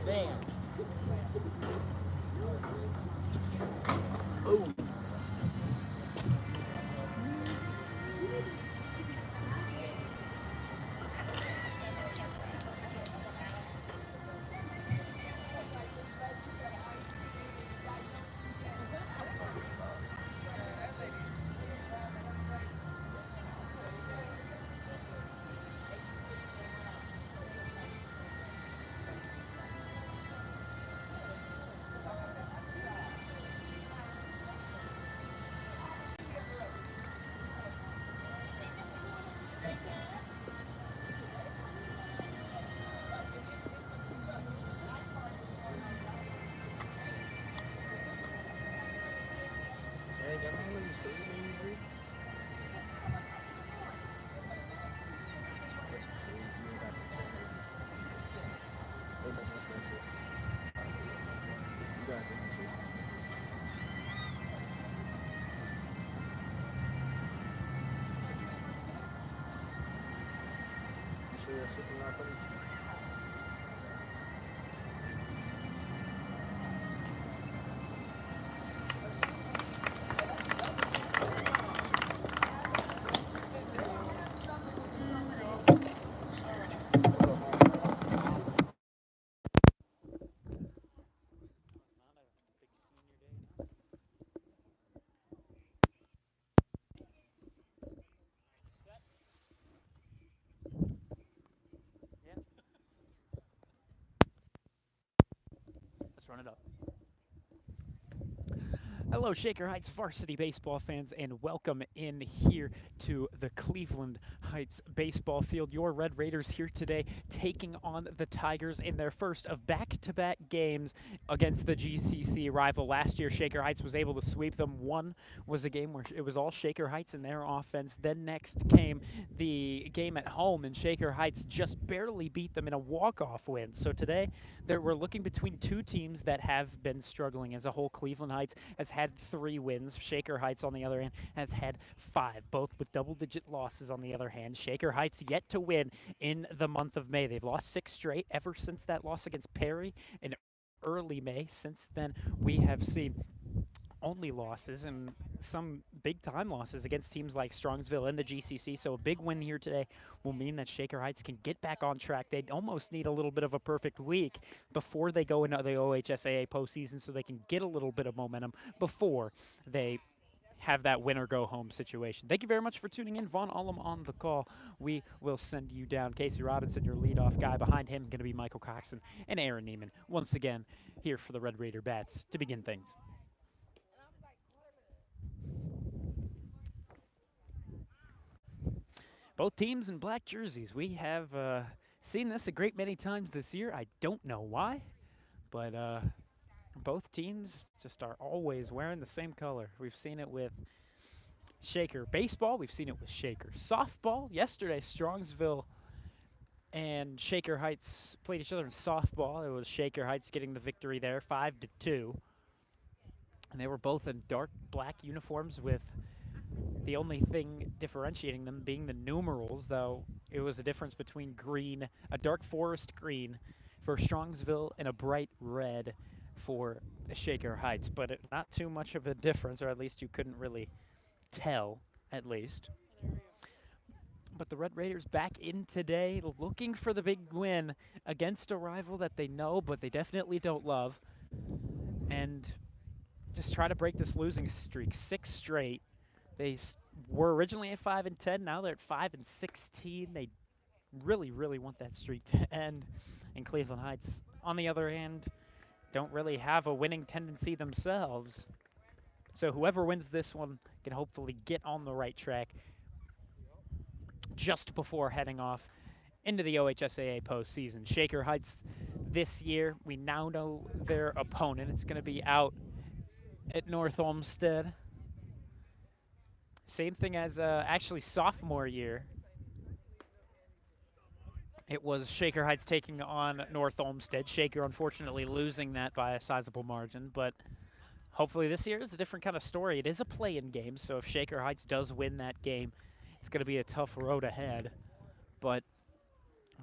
Bam. Oh. Let's run it up. Hello, Shaker Heights varsity baseball fans, and welcome in here to the Cleveland Heights baseball field. Your Red Raiders here today taking on the Tigers in their first of back-to-back games against the GCC rival. Last year, Shaker Heights was able to sweep them. One was a game where it was all Shaker Heights in their offense. Then next came the game at home, and Shaker Heights just barely beat them in a walk-off win. So today, we're looking between two teams that have been struggling as a whole. Cleveland Heights has had 3 wins. Shaker Heights, on the other hand, has had 5, both with double-digit losses on the other hand. Shaker Heights yet to win in the month of May. They've lost 6 straight ever since that loss against Perry in early May. Since then, we have seen only losses and some big-time losses against teams like Strongsville and the GCC. So a big win here today will mean that Shaker Heights can get back on track. They'd almost need a little bit of a perfect week before they go into the OHSAA postseason so they can get a little bit of momentum before they have that win-or-go-home situation. Thank you very much for tuning in. Vaughn Ullum on the call. We will send you down. Casey Robinson, your leadoff guy. Behind him, going to be Michael Coxon and Aaron Neiman. Once again, here for the Red Raider Bats to begin things. Both teams in black jerseys. We have seen this a great many times this year. I don't know why, but both teams just are always wearing the same color. We've seen it with Shaker baseball. We've seen it with Shaker softball. Yesterday, Strongsville and Shaker Heights played each other in softball. It was Shaker Heights getting the victory there, 5-2. And they were both in dark black uniforms with the only thing differentiating them being the numerals, though it was a difference between green, a dark forest green for Strongsville and a bright red for Shaker Heights. But not too much of a difference, or at least you couldn't really tell, at least. But the Red Raiders back in today looking for the big win against a rival that they know but they definitely don't love. And just try to break this losing streak. 6 straight. They were originally at 5-10. Now they're at 5-16. They really, really want that streak to end. And Cleveland Heights, on the other hand, don't really have a winning tendency themselves. So whoever wins this one can hopefully get on the right track just before heading off into the OHSAA postseason. Shaker Heights this year, we now know their opponent. It's going to be out at North Olmsted. Same thing as actually sophomore year. It was Shaker Heights taking on North Olmsted. Shaker, unfortunately, losing that by a sizable margin, but hopefully this year is a different kind of story. It is a play-in game, so if Shaker Heights does win that game, it's going to be a tough road ahead. But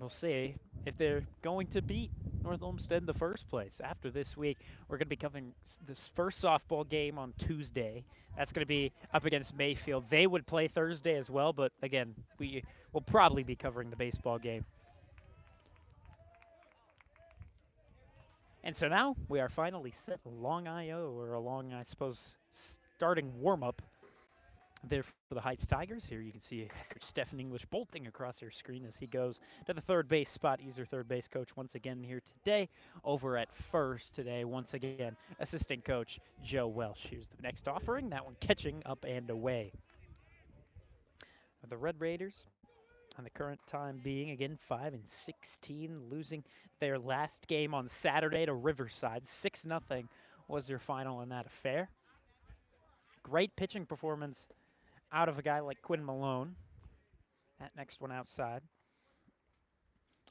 we'll see if they're going to beat North Olmsted in the first place. After this week, we're going to be covering this first softball game on Tuesday. That's going to be up against Mayfield. They would play Thursday as well, but again, we will probably be covering the baseball game. And so now we are finally set a long IO, or a long, I suppose, starting warm-up there for the Heights Tigers. Here you can see Stephen English bolting across your screen as he goes to the third base spot. He's their third base coach once again here today. Over at first today, once again, assistant coach Joe Welsh. Here's the next offering, that one catching up and away. The Red Raiders, on the current time being, again, 5-16, losing their last game on Saturday to Riverside. 6-0 was their final in that affair. Great pitching performance out of a guy like Quinn Malone. That next one outside.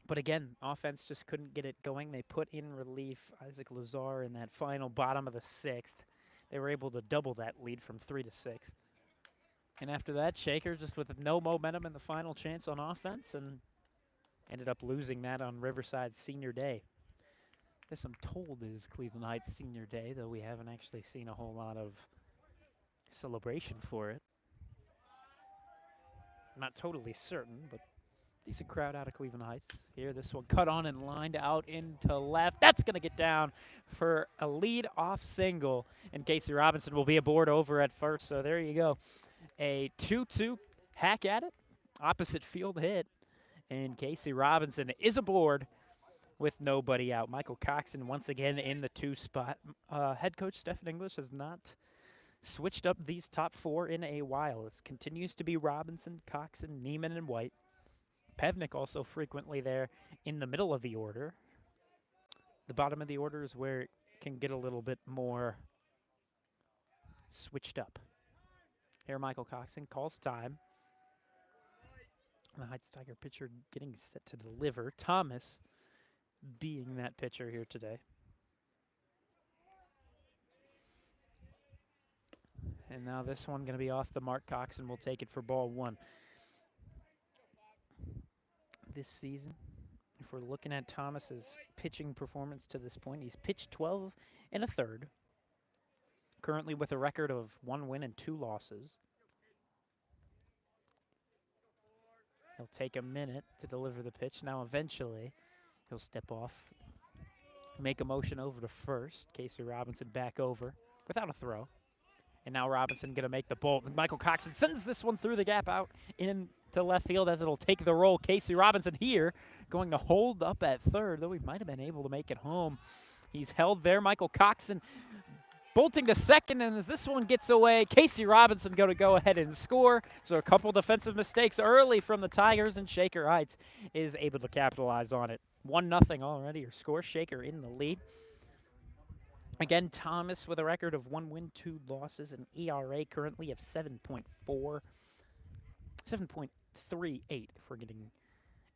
But again, offense just couldn't get it going. They put in relief Isaac Lazar in that final bottom of the sixth. They were able to double that lead from 3-6. And after that, Shaker just with no momentum in the final chance on offense and ended up losing that on Riverside's senior day. This, I'm told, is Cleveland Heights senior day, though we haven't actually seen a whole lot of celebration for it. I'm not totally certain, but decent crowd out of Cleveland Heights. Here, this one cut on and lined out into left. That's going to get down for a lead-off single, and Casey Robinson will be aboard over at first. So there you go. A 2-2 hack at it, opposite field hit, and Casey Robinson is aboard with nobody out. Michael Coxon once again in the 2 spot. Head coach Stephen English has not switched up these top 4 in a while. It continues to be Robinson, Coxon, Neiman, and White. Pevnik also frequently there in the middle of the order. The bottom of the order is where it can get a little bit more switched up. Here Michael Coxon calls time. The Heights Tiger pitcher getting set to deliver. Thomas being that pitcher here today. And now this one going to be off the mark. Coxon will take it for ball 1. This season, if we're looking at Thomas's pitching performance to this point, he's pitched 12 1/3, currently with a record of 1 win and 2 losses. He'll take a minute to deliver the pitch. Now eventually he'll step off, make a motion over to first. Casey Robinson back over without a throw. And now Robinson going to make the bolt. And Michael Coxon sends this one through the gap out into left field as it'll take the roll. Casey Robinson here going to hold up at third, though he might have been able to make it home. He's held there. Michael Coxon bolting to second, and as this one gets away, Casey Robinson going to go ahead and score. So a couple defensive mistakes early from the Tigers, and Shaker Heights is able to capitalize on it. 1-0 already, your score. Shaker in the lead. Again, Thomas with a record of 1 win, 2 losses, an ERA currently of 7.38 if we're getting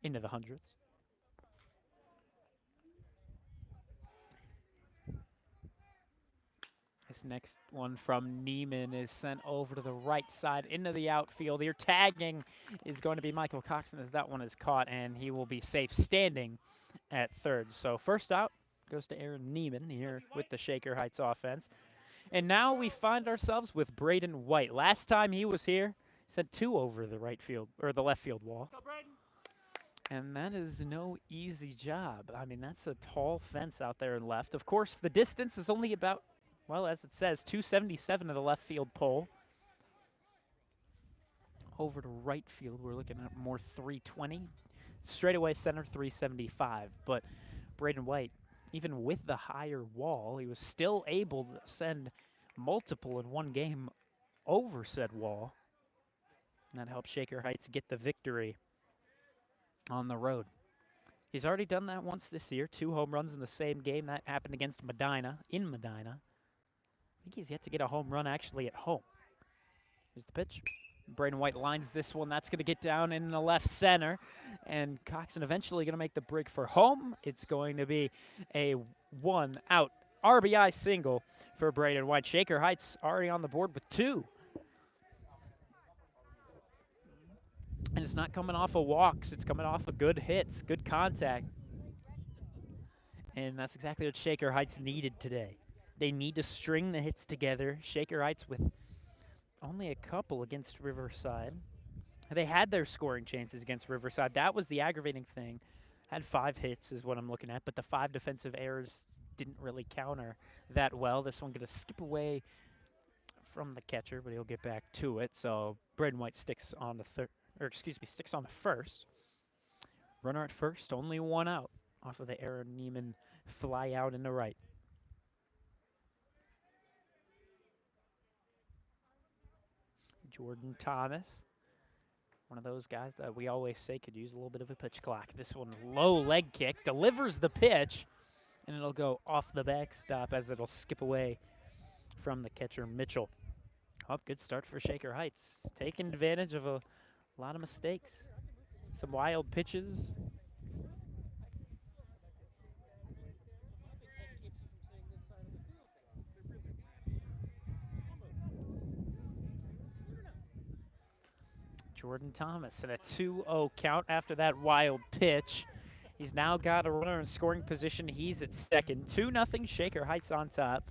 into the hundreds. This next one from Neiman is sent over to the right side into the outfield. Here tagging is going to be Michael Coxon as that one is caught, and he will be safe standing at third. So first out goes to Aaron Neiman here with the Shaker Heights offense. And now we find ourselves with Braden White. Last time he was here, sent 2 over the right field, or the left field wall. And that is no easy job. I mean, that's a tall fence out there in left. Of course, the distance is only about, well, as it says, 277 of the left field pole. Over to right field, we're looking at more 320. Straightaway center, 375. But Braden White, even with the higher wall, he was still able to send multiple in one game over said wall. And that helped Shaker Heights get the victory on the road. He's already done that once this year, 2 home runs in the same game. That happened against Medina, in Medina. I think he's yet to get a home run actually at home. Here's the pitch. Braden White lines this one. That's going to get down in the left center. And Coxon eventually going to make the break for home. It's going to be a 1-out RBI single for Braden White. Shaker Heights already on the board with 2. And it's not coming off of walks. It's coming off of good hits, good contact. And that's exactly what Shaker Heights needed today. They need to string the hits together. Shaker Heights with only a couple against Riverside. They had their scoring chances against Riverside. That was the aggravating thing. Had 5 hits is what I'm looking at, but the 5 defensive errors didn't really counter that well. This one going to skip away from the catcher, but he'll get back to it. So Braden White sticks on the third, or excuse me, sticks on the first. Runner at first, only 1 out off of the Aaron Neiman fly out in the right. Jordan Thomas, one of those guys that we always say could use a little bit of a pitch clock. This one, low leg kick, delivers the pitch, and it'll go off the backstop as it'll skip away from the catcher, Mitchell. Oh, good start for Shaker Heights. Taking advantage of a lot of mistakes. Some wild pitches. Jordan Thomas and a 2-0 count after that wild pitch. He's now got a runner in scoring position. He's at second. 2-0 Shaker Heights on top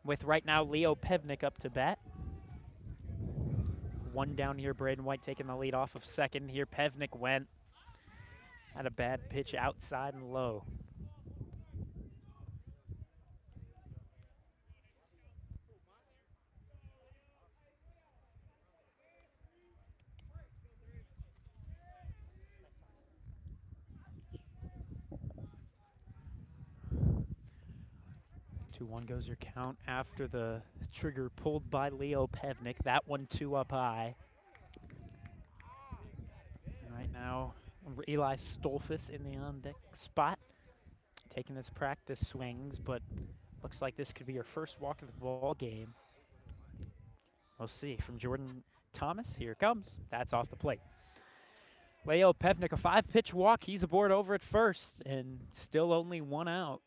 with right now Leo Pevnik up to bat. 1 down here, Braden White taking the lead off of second. Here Pevnik went. Had a bad pitch outside and low. Two one goes your count after the trigger pulled by Leo Pevnik. That one 2 up high. And right now, Eli Stolfus in the on-deck spot, taking his practice swings, but looks like this could be your first walk of the ball game. We'll see. From Jordan Thomas, here it comes. That's off the plate. Leo Pevnik, a 5-pitch walk. He's aboard over at first, and still only 1 out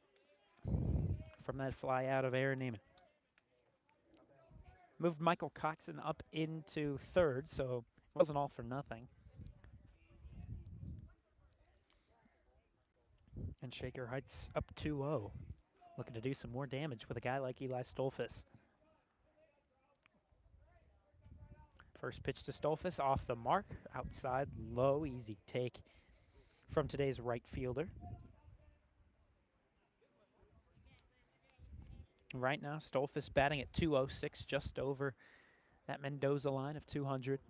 from that fly out of Aaron Neiman. Moved Michael Coxon up into third, so it wasn't all for nothing. And Shaker Heights up 2-0. Looking to do some more damage with a guy like Eli Stolfus. First pitch to Stolfus, off the mark, outside, low, easy take from today's right fielder. Right now, Stolfus batting at 206, just over that Mendoza line of 200.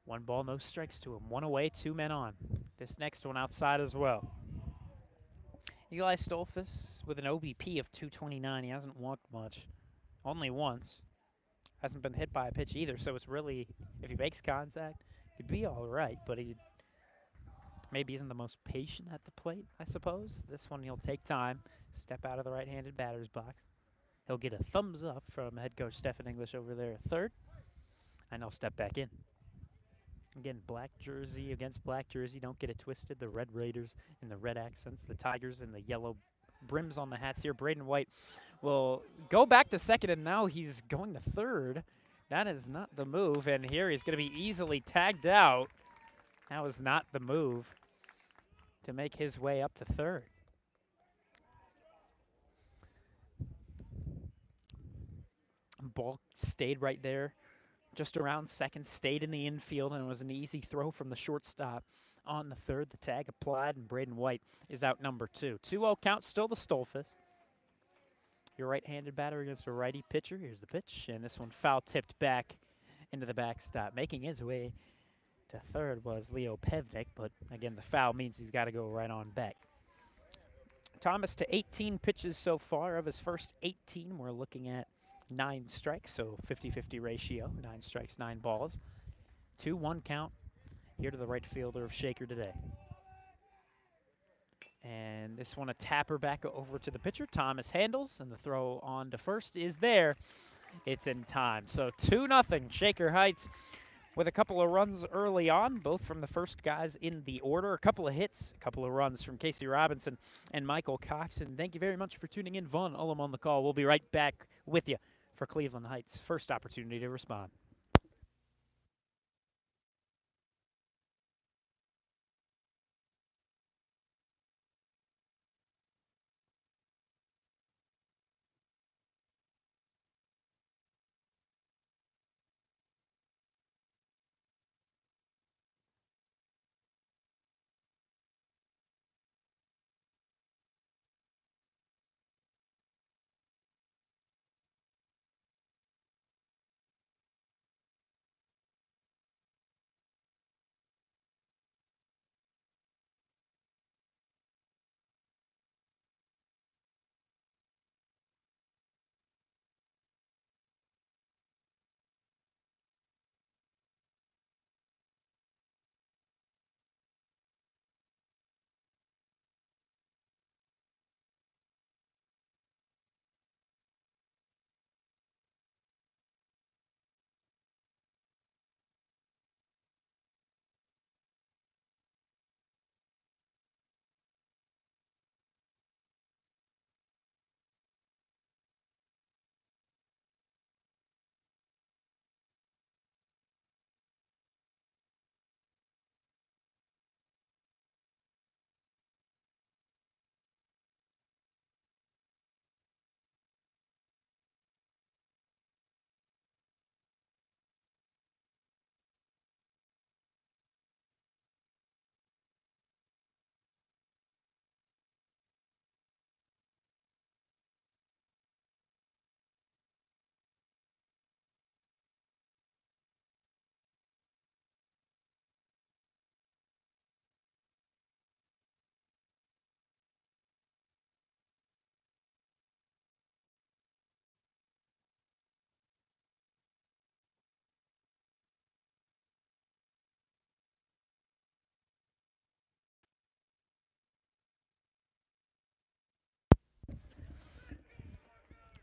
One ball, no strikes to him. 1 away, 2 men on. This next one outside as well. Eli Stolfus with an OBP of 229. He hasn't walked much, only once. Hasn't been hit by a pitch either, so it's really, if he makes contact, he'd be all right, but he maybe isn't the most patient at the plate, I suppose. This one he'll take time, step out of the right-handed batter's box. He'll get a thumbs up from head coach Stephen English over there at third, and he'll step back in. Again, black jersey against black jersey. Don't get it twisted. The Red Raiders in the red accents, the Tigers in the yellow brims on the hats here. Braden White will go back to second, and now he's going to third. That is not the move, and here he's going to be easily tagged out. That was not the move to make his way up to third. Ball stayed right there, just around second, stayed in the infield, and it was an easy throw from the shortstop on the third. The tag applied, and Braden White is out number 2. 2-0 count, still the Stolfus. Your right-handed batter against a righty pitcher. Here's the pitch, and this one foul tipped back into the backstop. Making his way to third was Leo Pevnik, but again, the foul means he's got to go right on back. Thomas to 18 pitches so far. Of his first 18, we're looking at 9 strikes, so 50-50 ratio, 9 strikes, 9 balls. 2-1 count here to the right fielder of Shaker today. And this one a tapper back over to the pitcher. Thomas handles, and the throw on to first is there. It's in time. So 2-0 Shaker Heights with a couple of runs early on, both from the first guys in the order. A couple of hits, a couple of runs from Casey Robinson and Michael Coxon. Thank you very much for tuning in. Vaughn Ullum on the call. We'll be right back with you for Cleveland Heights' first opportunity to respond.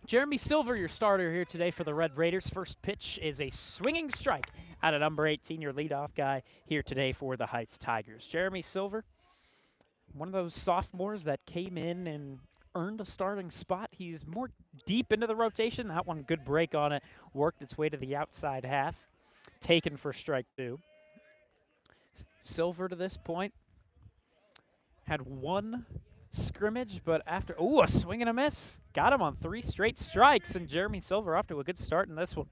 Jeremy Silver, your starter here today for the Red Raiders. First pitch is a swinging strike out of number 18, your leadoff guy here today for the Heights Tigers. Jeremy Silver, one of those sophomores that came in and earned a starting spot. He's more deep into the rotation. That one, good break on it, worked its way to the outside half. Taken for strike 2. Silver to this point had one scrimmage, but after, a swing and a miss. Got him on 3 straight strikes, and Jeremy Silver off to a good start in this one.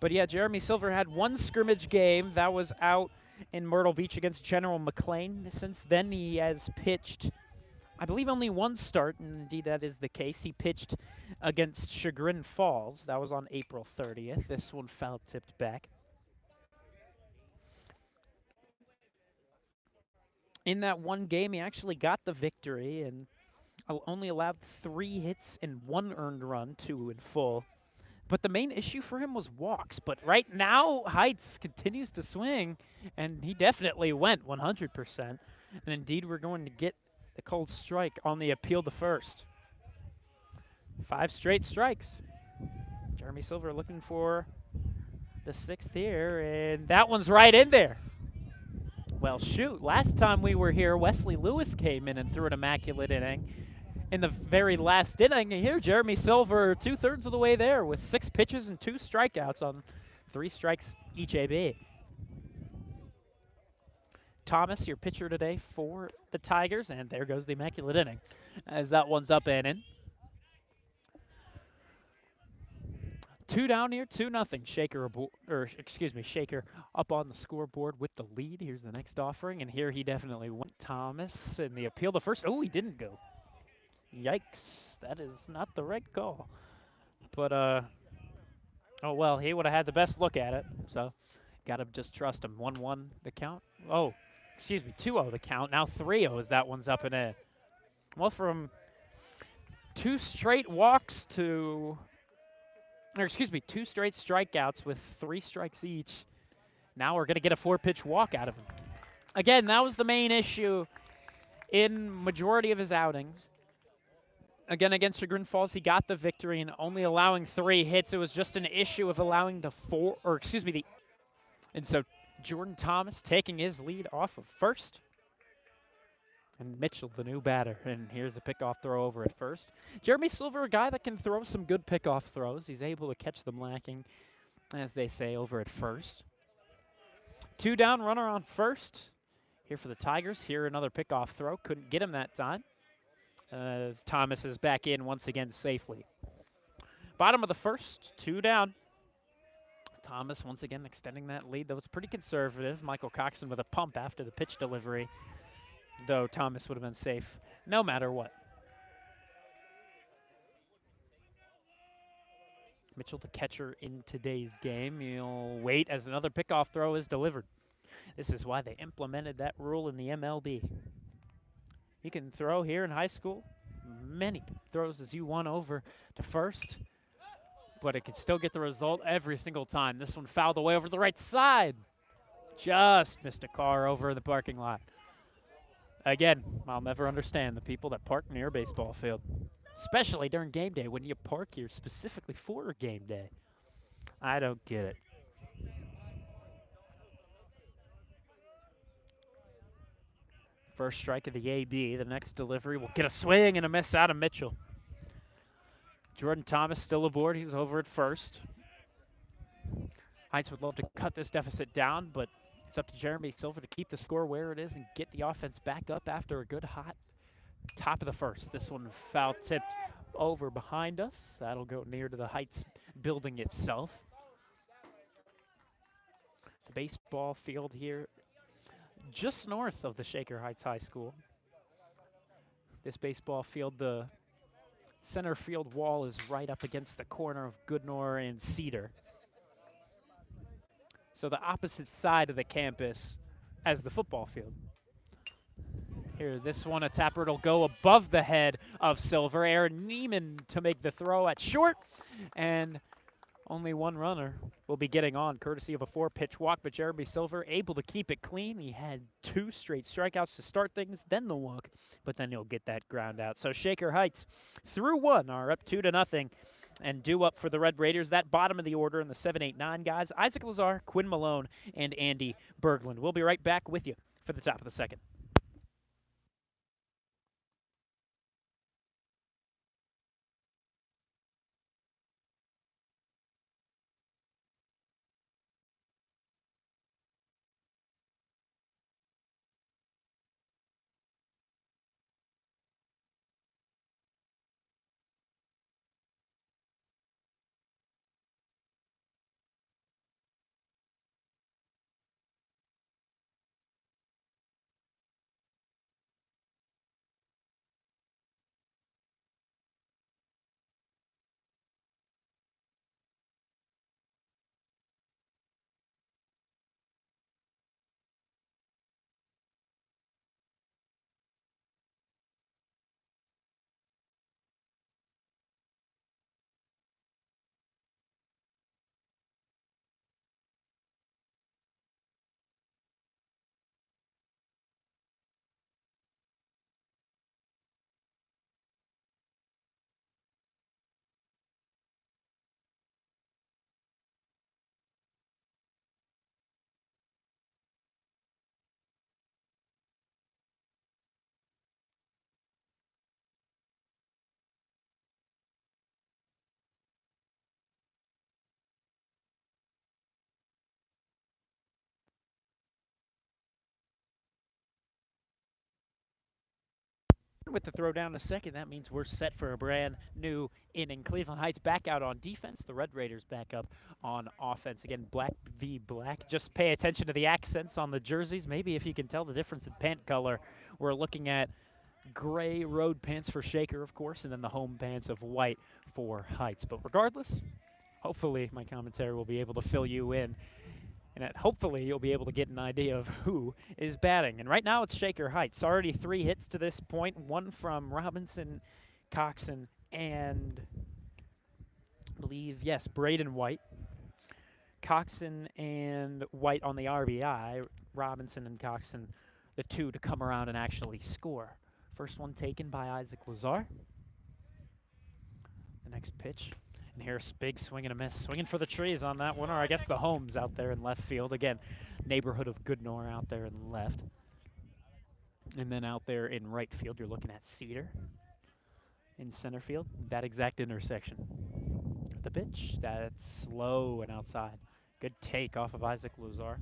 But yeah, Jeremy Silver had one scrimmage game. That was out in Myrtle Beach against General McLean. Since then, he has pitched, I believe, only one start, and indeed that is the case. He pitched against Chagrin Falls. That was on April 30th. This one foul-tipped back. In that one game, he actually got the victory and only allowed 3 hits and 1 earned run, 2 in full. But the main issue for him was walks. But right now, Heights continues to swing, and he definitely went 100%. And indeed, we're going to get the cold strike on the appeal to first. 5 straight strikes. Jeremy Silver looking for the 6th here, and that one's right in there. Well, shoot, last time we were here, Wesley Lewis came in and threw an immaculate inning. In the very last inning, here, Jeremy Silver 2/3 of the way there with 6 pitches and 2 strikeouts on 3 strikes each AB. Thomas, your pitcher today for the Tigers, and there goes the immaculate inning as that one's up and in. 2 down here, 2-0. Shaker up on the scoreboard with the lead. Here's the next offering, and here he definitely went. Thomas in the appeal to first. Oh, he didn't go. Yikes, that is not the right call. But, oh, well, he would have had the best look at it, so got to just trust him. 1-1 the count. Oh, 2-0 the count. Now 3-0 as that one's up and in. Well, from 2 straight walks to... 2 straight strikeouts with 3 strikes each. Now we're going to get a 4-pitch walk out of him. Again, that was the main issue in majority of his outings. Again, against Chagrin Falls, he got the victory and only allowing 3 hits. It was just an issue of allowing and so Jordan Thomas taking his lead off of first. And Mitchell, the new batter, and here's a pickoff throw over at first. Jeremy Silver, a guy that can throw some good pickoff throws. He's able to catch them lacking, as they say, over at first. 2 down, runner on first. Here for the Tigers. Here another pickoff throw. Couldn't get him that time. As Thomas is back in once again safely. Bottom of the first, 2 down. Thomas once again extending that lead. That was pretty conservative. Michael Coxon with a pump after the pitch delivery, though Thomas would have been safe no matter what. Mitchell, the catcher in today's game. He'll wait as another pickoff throw is delivered. This is why they implemented that rule in the MLB. You can throw here in high school many throws as you want over to first, but it can still get the result every single time. This one fouled away over the right side. Just missed a car over in the parking lot. Again, I'll never understand the people that park near a baseball field, especially during game day when you park here specifically for a game day. I don't get it. First strike of the AB. The next delivery will get a swing and a miss out of Mitchell. Jordan Thomas still aboard. He's over at first. Heights would love to cut this deficit down, but it's up to Jeremy Silver to keep the score where it is and get the offense back up after a good hot top of the first. This one foul tipped over behind us. That'll go near to the Heights building itself. The baseball field here just north of the Shaker Heights High School. This baseball field, the center field wall is right up against the corner of Goodnor and Cedar. So the opposite side of the campus as the football field. Here, this one, a tapper, it'll go above the head of Silver. Aaron Neiman to make the throw at short. And Only one runner will be getting on, courtesy of a 4-pitch walk, but Jeremy Silver able to keep it clean. He had 2 straight strikeouts to start things, then the walk, but then he'll get that ground out. So Shaker Heights, through 1, are up 2-0, and due up for the Red Raiders. That bottom of the order in the 7, 8, 9 guys, Isaac Lazar, Quinn Malone, and Andy Berglund. We'll be right back with you for the top of the second. With the throw down to second, that means we're set for a brand new inning. Cleveland Heights back out on defense. The Red Raiders back up on offense. Again, black v black. Just pay attention to the accents on the jerseys. Maybe if you can tell the difference in pant color, we're looking at gray road pants for Shaker, of course, and then the home pants of white for Heights. But regardless, hopefully my commentary will be able to fill you in. And hopefully you'll be able to get an idea of who is batting. And right now it's Shaker Heights. Already 3 hits to this point, 1 from Robinson, Coxon, and I believe, yes, Braden White. Coxon and White on the RBI. Robinson and Coxon, the 2 to come around and actually score. First one taken by Isaac Lazar. The next pitch. And here's big swing and a miss. Swinging for the trees on that one, or I guess the homes out there in left field. Again, neighborhood of Goodnor out there in left. And then out there in right field, you're looking at Cedar. In center field, that exact intersection. The pitch, that's slow and outside. Good take off of Isaac Lazar.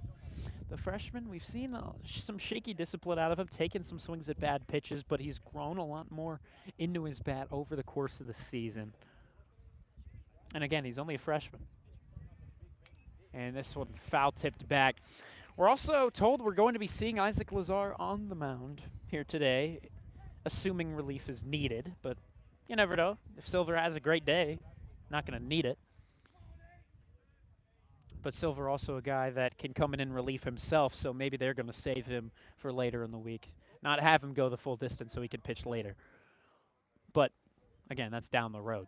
The freshman, we've seen some shaky discipline out of him, taking some swings at bad pitches, but he's grown a lot more into his bat over the course of the season. And again, he's only a freshman. And this one foul-tipped back. We're also told we're going to be seeing Isaac Lazar on the mound here today, assuming relief is needed. But you never know. If Silver has a great day, not going to need it. But Silver also a guy that can come in relief himself, so maybe they're going to save him for later in the week. Not have him go the full distance so he can pitch later. But, again, that's down the road.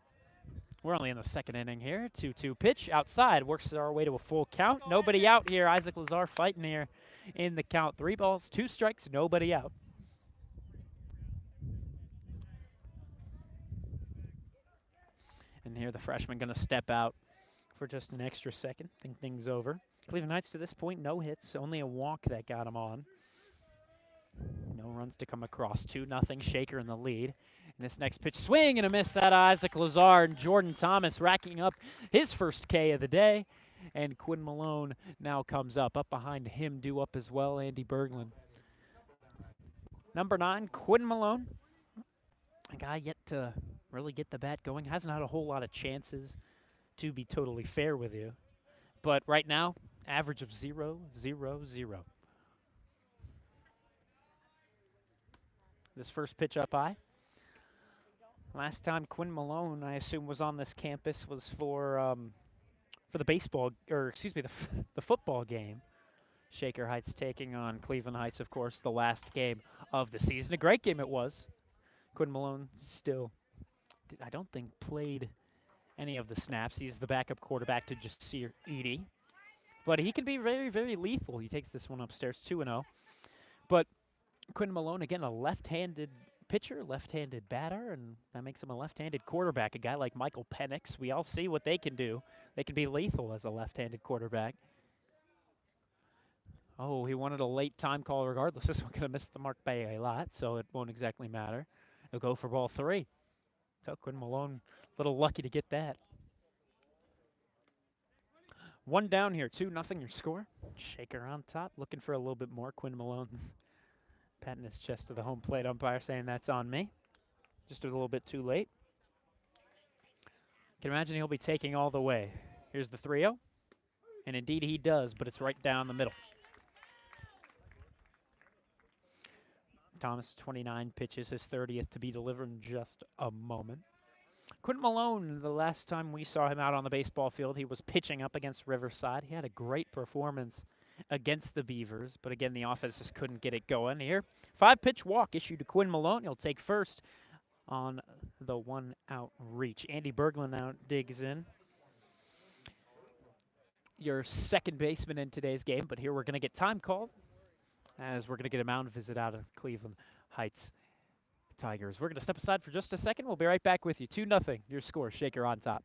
We're only in the second inning here. 2-2 pitch outside. Works our way to a full count. Nobody out here. Isaac Lazar fighting here in the count. 3 balls, 2 strikes, nobody out. And here the freshman going to step out for just an extra second. Think things over. Cleveland Heights to this point, no hits. Only a walk that got him on. No runs to come across. 2-0 Shaker in the lead. And this next pitch, swing and a miss out of Isaac Lazar, and Jordan Thomas racking up his first K of the day. And Quinn Malone now comes up. Up behind him, due up as well, Andy Berglund. Number 9, Quinn Malone. A guy yet to really get the bat going. Hasn't had a whole lot of chances, to be totally fair with you. But right now, average of 0, 0, 0. This first pitch up high. Last time Quinn Malone, I assume, was on this campus was for the baseball, or excuse me, the football game. Shaker Heights taking on Cleveland Heights, of course, the last game of the season. A great game it was. Quinn Malone still, I don't think, played any of the snaps. He's the backup quarterback to Jasir Edie. But he can be very, very lethal. He takes this one upstairs 2-0. But Quinn Malone, again, a left-handed pitcher, left-handed batter, and that makes him a left-handed quarterback. A guy like Michael Penix, we all see what they can do. They can be lethal as a left-handed quarterback. Oh, he wanted a late time call regardless. This one going to miss the mark by a lot, so it won't exactly matter. He'll go for ball 3. So Quinn Malone, a little lucky to get that. One down here, 2-0 your score. Shaker on top, looking for a little bit more. Quinn Malone patting his chest to the home plate umpire saying that's on me. Just a little bit too late. Can imagine he'll be taking all the way. Here's the 3-0. And indeed he does, but it's right down the middle. Thomas, 29 pitches, his 30th to be delivered in just a moment. Quinn Malone, the last time we saw him out on the baseball field, he was pitching up against Riverside. He had a great performance against the Beavers, but again, the offense just couldn't get it going here. 5-pitch walk issued to Quinn Malone. He'll take first on the 1-out reach. Andy Berglund now digs in. Your second baseman in today's game, but here we're going to get time called as we're going to get a mound visit out of Cleveland Heights Tigers. We're going to step aside for just a second. We'll be right back with you. 2-0, your score. Shaker on top.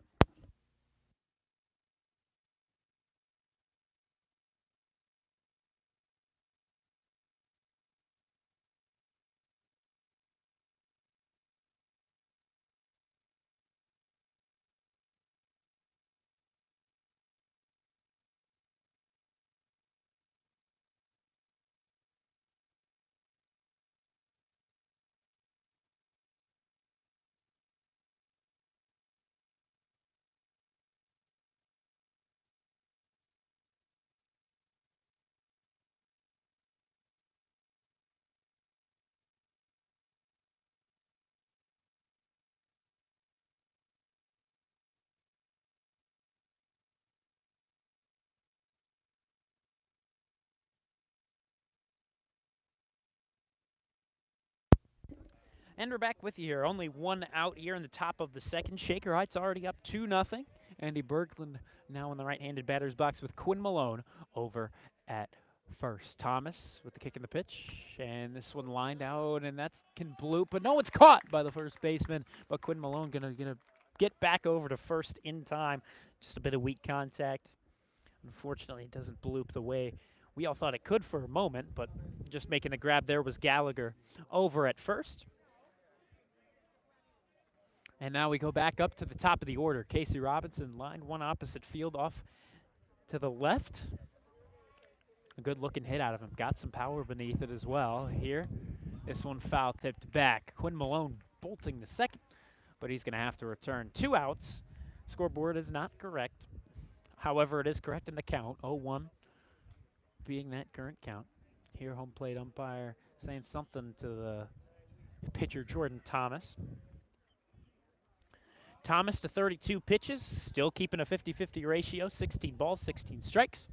And we're back with you here. Only 1 out here in the top of the second. Shaker Heights already up 2-0. Andy Berglund now in the right-handed batter's box with Quinn Malone over at first. Thomas with the kick in the pitch. And this one lined out, and that's can bloop. But no, it's caught by the first baseman. But Quinn Malone gonna get back over to first in time. Just a bit of weak contact. Unfortunately, it doesn't bloop the way we all thought it could for a moment. But just making the grab there was Gallagher over at first. And now we go back up to the top of the order. Casey Robinson, line one opposite field off to the left. A good-looking hit out of him. Got some power beneath it as well here. This one foul tipped back. Quinn Malone bolting the second, but he's going to have to return. 2 outs. Scoreboard is not correct. However, it is correct in the count. 0-1 being that current count. Here, home plate umpire saying something to the pitcher, Jordan Thomas. Thomas to 32 pitches, still keeping a 50-50 ratio, 16 balls, 16 strikes.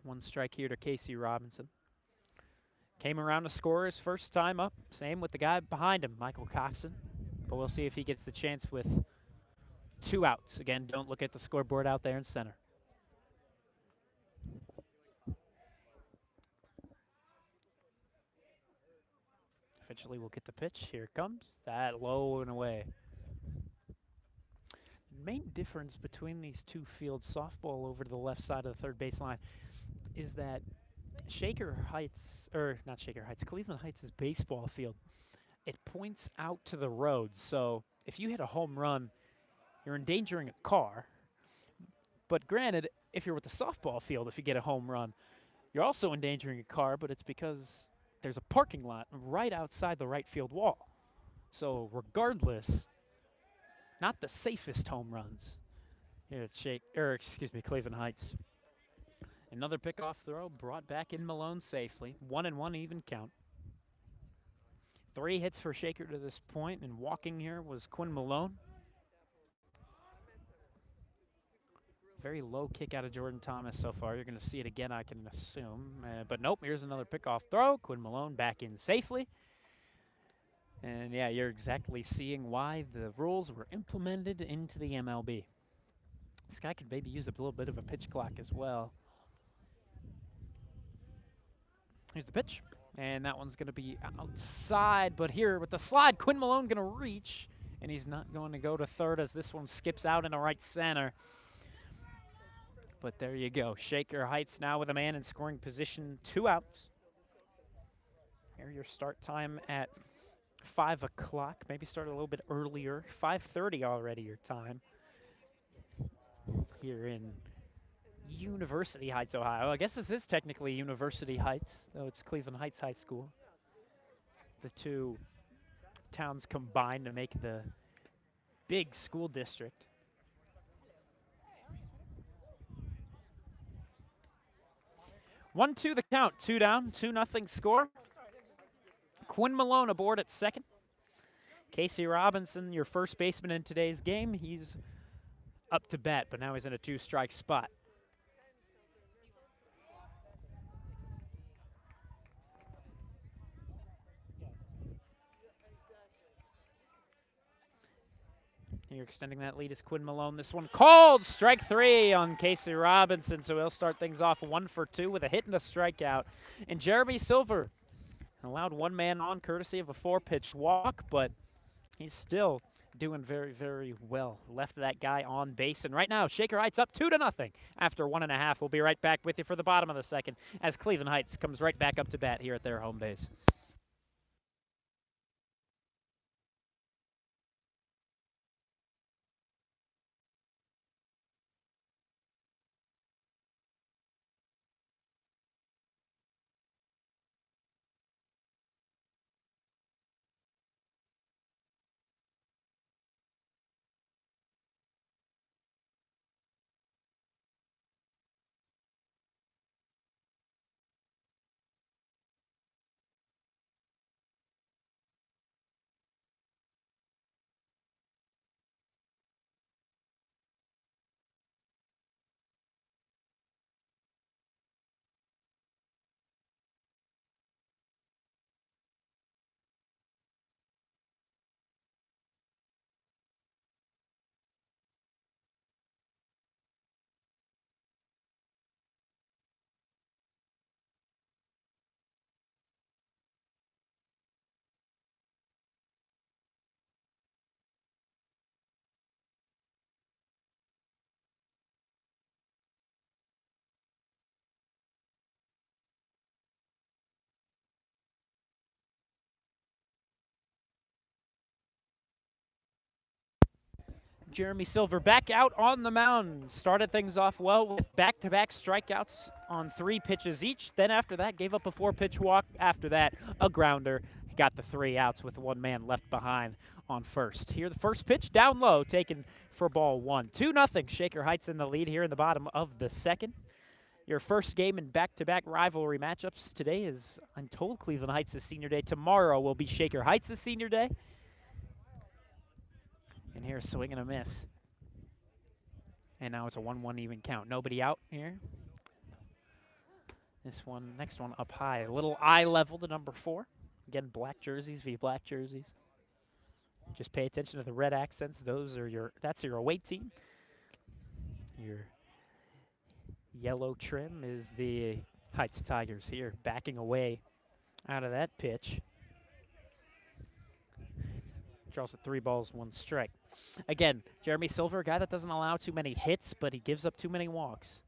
One strike here to Casey Robinson. Came around to score his first time up. Same with the guy behind him, Michael Coxon. But we'll see if he gets the chance with 2 outs. Again, don't look at the scoreboard out there in center. Eventually we'll get the pitch. Here it comes. That low and away. The main difference between these two fields, softball over to the left side of the third baseline, is that Cleveland Heights' baseball field, it points out to the road. So if you hit a home run, you're endangering a car. But granted, if you're with the softball field, if you get a home run, you're also endangering a car, but it's because there's a parking lot right outside the right field wall. So regardless, not the safest home runs here at Cleveland Heights. Another pickoff throw brought back in Malone safely. 1-1 even count. 3 hits for Shaker to this point, and walking here was Quinn Malone. Very low kick out of Jordan Thomas so far. You're going to see it again, I can assume. But nope, here's another pickoff throw. Quinn Malone back in safely. And yeah, you're exactly seeing why the rules were implemented into the MLB. This guy could maybe use a little bit of a pitch clock as well. Here's the pitch. And that one's going to be outside. But here with the slide, Quinn Malone going to reach. And he's not going to go to third as this one skips out into right center. But there you go. Shaker Heights now with a man in scoring position, 2 outs. Here your start time at 5 o'clock. Maybe start a little bit earlier. 5:30 already your time here in University Heights, Ohio. I guess this is technically University Heights, though it's Cleveland Heights High School. The two towns combined to make the big school district. 1-2 the count. 2 down, 2-0 score. Quinn Malone aboard at second. Casey Robinson, your first baseman in today's game. He's up to bat, but now he's in a 2-strike spot. Here extending that lead is Quinn Malone. This one called. Strike 3 on Casey Robinson, so he'll start things off 1 for 2 with a hit and a strikeout. And Jeremy Silver allowed one man on courtesy of a 4-pitch walk, but he's still doing very, very well. Left that guy on base, and right now Shaker Heights up 2-0 after 1.5. We'll be right back with you for the bottom of the second as Cleveland Heights comes right back up to bat here at their home base. Jeremy Silver back out on the mound. Started things off well with back-to-back strikeouts on 3 pitches each. Then after that, gave up a 4-pitch walk. After that, a grounder. He got the 3 outs with 1 man left behind on first. Here, the first pitch down low, taken for ball 1. 2-0. Shaker Heights in the lead here in the bottom of the second. Your first game in back-to-back rivalry matchups today is, I'm told, Cleveland Heights' senior day. Tomorrow will be Shaker Heights' senior day. And here's a swing and a miss. And now it's a 1-1 even count. Nobody out here. This one, next one up high. A little eye level to number 4. Again, black jerseys v black jerseys. Just pay attention to the red accents. That's your away team. Your yellow trim is the Heights Tigers here, backing away out of that pitch. Draws it 3 balls, 1 strike. Again, Jeremy Silver, a guy that doesn't allow too many hits, but he gives up too many walks.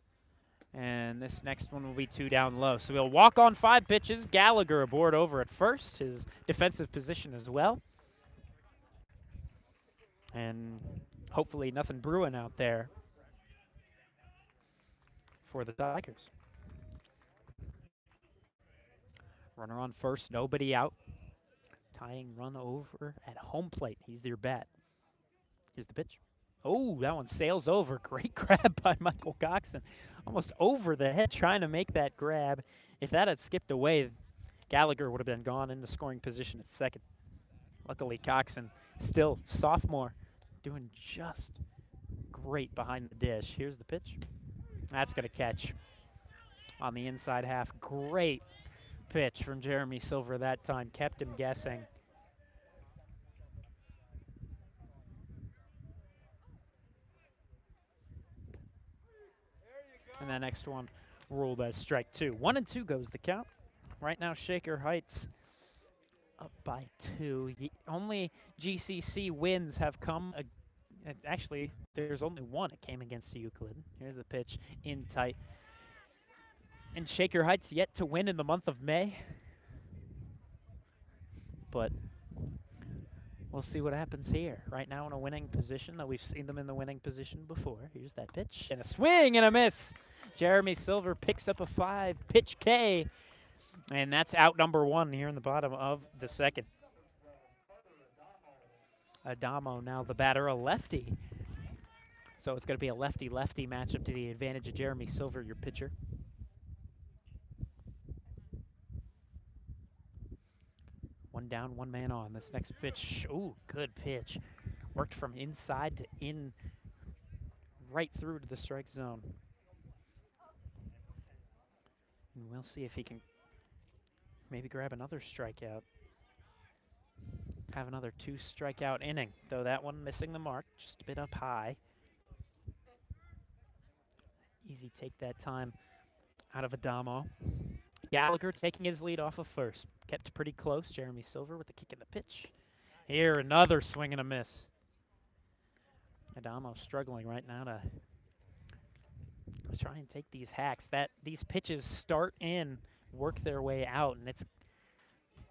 And this next one will be 2 down low. So he'll walk on 5 pitches. Gallagher aboard over at first, his defensive position as well. And hopefully nothing brewing out there for the Tigers. Runner on first, nobody out. Tying run over at home plate. He's your bat. Here's the pitch. Oh, that one sails over. Great grab by Michael Coxon. Almost over the head trying to make that grab. If that had skipped away, Gallagher would have been gone into scoring position at second. Luckily, Coxon, still sophomore, doing just great behind the dish. Here's the pitch. That's going to catch on the inside half. Great pitch from Jeremy Silver that time. Kept him guessing. And that next one ruled as strike 2. 1-2 goes the count. Right now, Shaker Heights up by 2. Only GCC wins have come. Actually, there's only one. It came against Euclid. Here's the pitch in tight. And Shaker Heights yet to win in the month of May. But we'll see what happens here. Right now in a winning position, though we've seen them in the winning position before. Here's that pitch. And a swing and a miss. Jeremy Silver picks up a 5-pitch K. And that's out number 1 here in the bottom of the second. Adamo now the batter, a lefty. So it's going to be a lefty-lefty matchup to the advantage of Jeremy Silver, your pitcher. One down, one man on. This next pitch, ooh, good pitch. Worked from inside to in, right through to the strike zone. And we'll see if he can maybe grab another strikeout. Have another 2-strikeout inning, though that one missing the mark, just a bit up high. Easy take that time out of Adamo. Gallagher taking his lead off of first. Kept pretty close. Jeremy Silver with the kick and the pitch. Here, another swing and a miss. Adamo struggling right now to try and take these hacks. These pitches start in, work their way out, and it's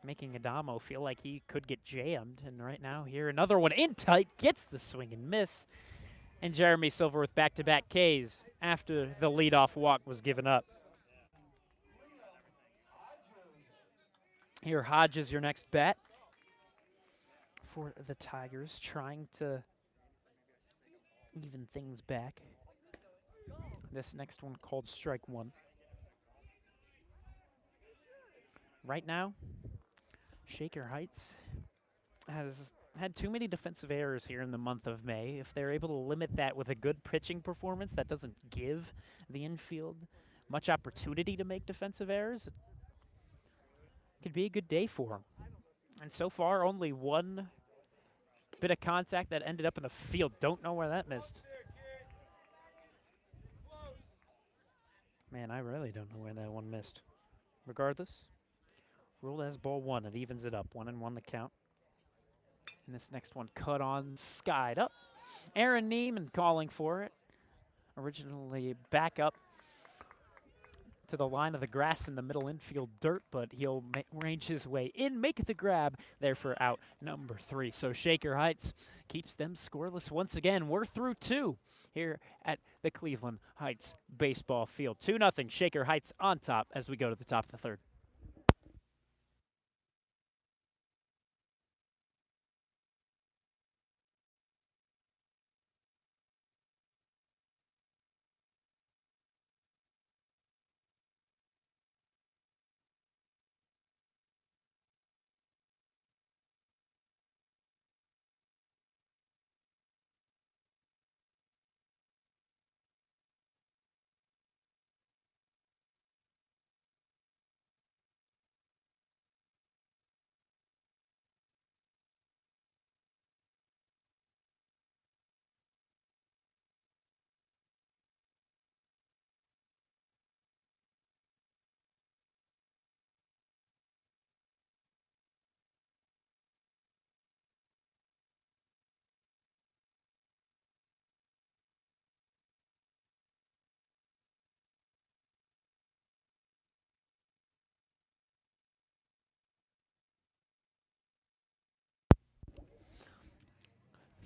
making Adamo feel like he could get jammed. And right now, here, another one in tight, gets the swing and miss. And Jeremy Silver with back-to-back Ks after the leadoff walk was given up. Here, Hodges, your next bat for the Tigers, trying to even things back. This next one called strike 1. Right now, Shaker Heights has had too many defensive errors here in the month of May. If they're able to limit that with a good pitching performance that doesn't give the infield much opportunity to make defensive errors, it could be a good day for them. And so far, only one bit of contact that ended up in the field. Don't know where that missed. Man, I really don't know where that one missed. Regardless, ruled as ball 1. It evens it up. 1-1 the count. And this next one cut on, skied up. Aaron Neiman calling for it. Originally back up to the line of the grass in the middle infield dirt, but he'll range his way in, make the grab there for out number 3. So Shaker Heights keeps them scoreless once again. We're through 2 here at the Cleveland Heights baseball field. 2-0, Shaker Heights on top as we go to the top of the third.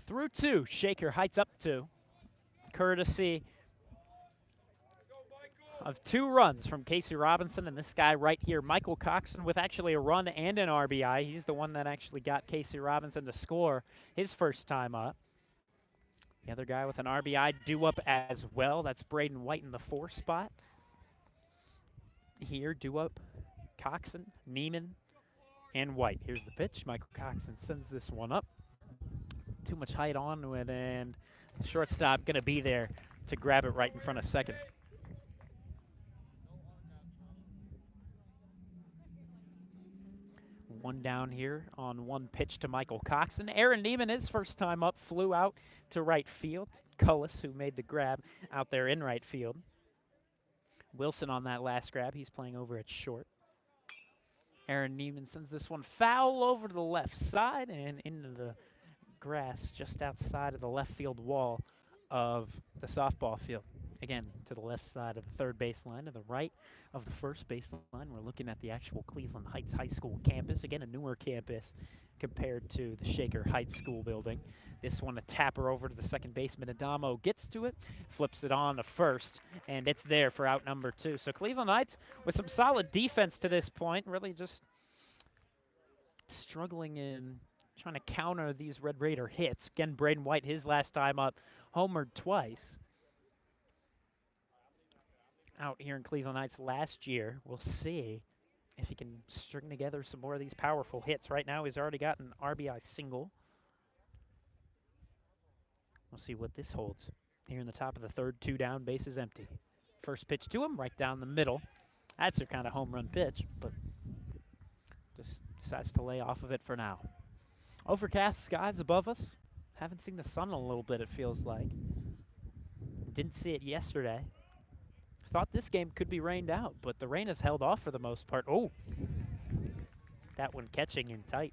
Through 2, Shaker Heights up 2. Courtesy of 2 runs from Casey Robinson and this guy right here, Michael Coxon, with actually a run and an RBI. He's the one that actually got Casey Robinson to score his first time up. The other guy with an RBI due up as well. That's Braden White in the 4 spot. Here, due up, Coxon, Neiman, and White. Here's the pitch. Michael Coxon sends this one up. Too much height onto it, and the shortstop going to be there to grab it right in front of second. One down here on 1 pitch to Michael Coxon. Aaron Neiman, his first time up, flew out to right field. Cullis, who made the grab out there in right field. Wilson on that last grab. He's playing over at short. Aaron Neiman sends this one foul over to the left side and into the grass just outside of the left field wall of the softball field. Again, to the left side of the third baseline, to the right of the first baseline. We're looking at the actual Cleveland Heights High School campus. Again, a newer campus compared to the Shaker Heights School building. This one, a tapper over to the second baseman. Adamo gets to it, flips it on to first, and it's there for out number 2. So Cleveland Heights with some solid defense to this point, really just struggling in trying to counter these Red Raider hits. Again, Braden White, his last time up, homered twice. Out here in Cleveland Heights last year. We'll see if he can string together some more of these powerful hits. Right now, he's already got an RBI single. We'll see what this holds. Here in the top of the third, 2 down, bases empty. First pitch to him, right down the middle. That's their kind of home run pitch, but just decides to lay off of it for now. Overcast skies above us. Haven't seen the sun in a little bit, it feels like. Didn't see it yesterday. Thought this game could be rained out, but the rain has held off for the most part. Oh, that one catching in tight.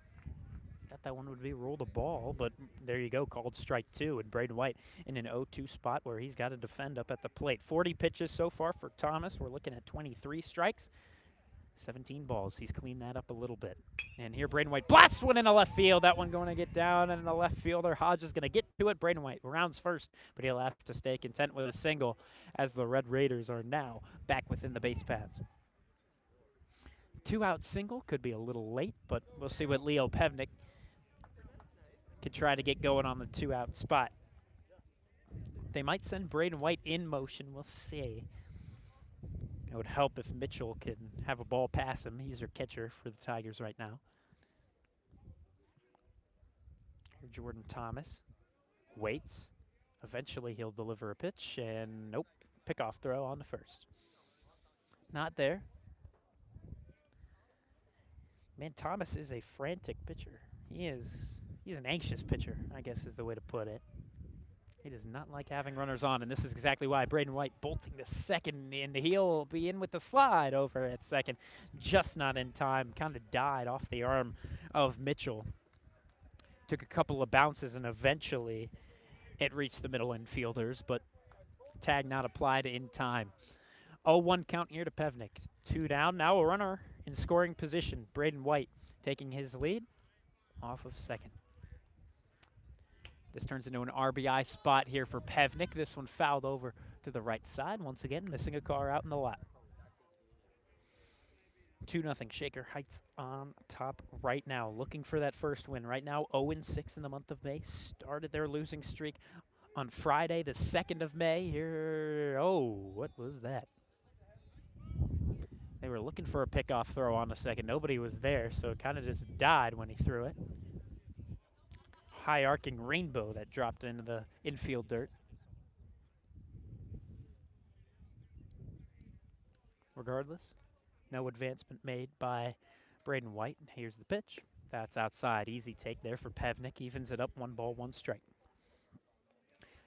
Thought that one would be ruled a ball, but there you go, called strike 2. And Braden White in an 0-2 spot where he's got to defend up at the plate. 40 pitches so far for Thomas. We're looking at 23 strikes, 17 balls. He's cleaned that up a little bit. And here Braden White blasts one into left field. That one going to get down, and the left fielder Hodge is going to get to it. Braden White rounds first, but he'll have to stay content with a single as the Red Raiders are now back within the base paths. 2-out single could be a little late, but we'll see what Leo Pevnik could try to get going on the 2-out spot. They might send Braden White in motion. We'll see. It would help if Mitchell can have a ball pass him. He's their catcher for the Tigers right now. Jordan Thomas waits. Eventually he'll deliver a pitch, and nope, pickoff throw on the first. Not there. Man, Thomas is a frantic pitcher. He's an anxious pitcher, I guess is the way to put it. He does not like having runners on, and this is exactly why Braden White bolting to second, and he'll be in with the slide over at second. Just not in time. Kind of died off the arm of Mitchell. Took a couple of bounces, and eventually it reached the middle infielders, but tag not applied in time. 0-1 count here to Pevnik. 2 down. Now a runner in scoring position. Braden White taking his lead off of second. This turns into an RBI spot here for Pevnik. This one fouled over to the right side. Once again, missing a car out in the lot. 2-0 Shaker Heights on top right now. Looking for that first win. Right now, 0-6 in the month of May. Started their losing streak on Friday, the 2nd of May. Here, oh, what was that? They were looking for a pickoff throw on the second. Nobody was there, so it kind of just died when he threw it. High arcing rainbow that dropped into the infield dirt. Regardless, no advancement made by Braden White. Here's the pitch. That's outside. Easy take there for Pevnik. Evens it up, 1 ball, 1 strike.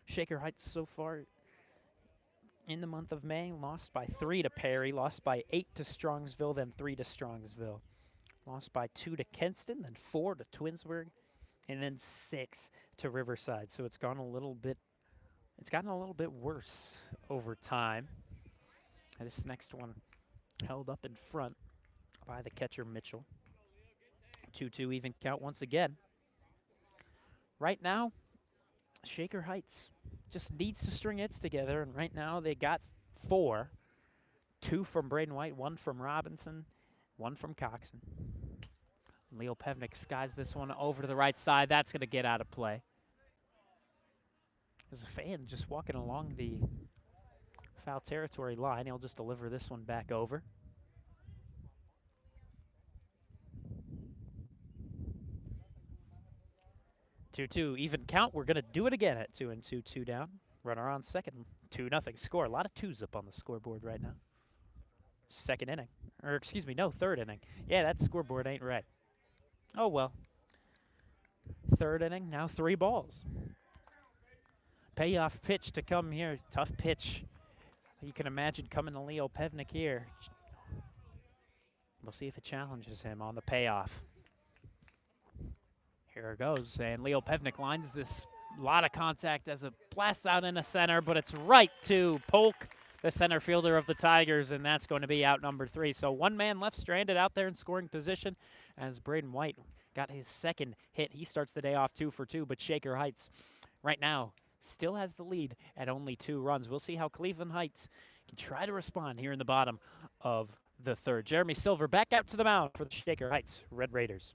Shaker Heights so far in the month of May, lost by 3 to Perry, lost by 8 to Strongsville, then 3 to Strongsville. Lost by 2 to Kenston, then 4 to Twinsburg, and then 6 to Riverside. So it's gotten a little bit worse over time. And this next one held up in front by the catcher Mitchell. 2-2 even count once again. Right now, Shaker Heights just needs to string hits together, and right now they got 4. 2 from Braden White, 1 from Robinson, 1 from Coxon. Leo Pevnik skies this one over to the right side. That's going to get out of play. There's a fan just walking along the foul territory line. He'll just deliver this one back over. 2-2 even count. We're going to do it again at 2-2, 2 down. Runner on second. 2-0 score. A lot of 2s up on the scoreboard right now. Second inning. Or excuse me, no, third inning. Yeah, that scoreboard ain't right. Oh, well. Third inning, now 3 balls. Payoff pitch to come here. Tough pitch You can imagine coming to Leo Pevnik here. We'll see if it challenges him on the payoff. Here it goes, and Leo Pevnik lines this. A lot of contact as it blasts out in the center, but it's right to Polk, the center fielder of the Tigers, and that's going to be out number 3. So one man left stranded out there in scoring position as Braden White got his second hit. He starts the day off 2 for 2, but Shaker Heights right now still has the lead at only 2 runs. We'll see how Cleveland Heights can try to respond here in the bottom of the third. Jeremy Silver back out to the mound for the Shaker Heights Red Raiders.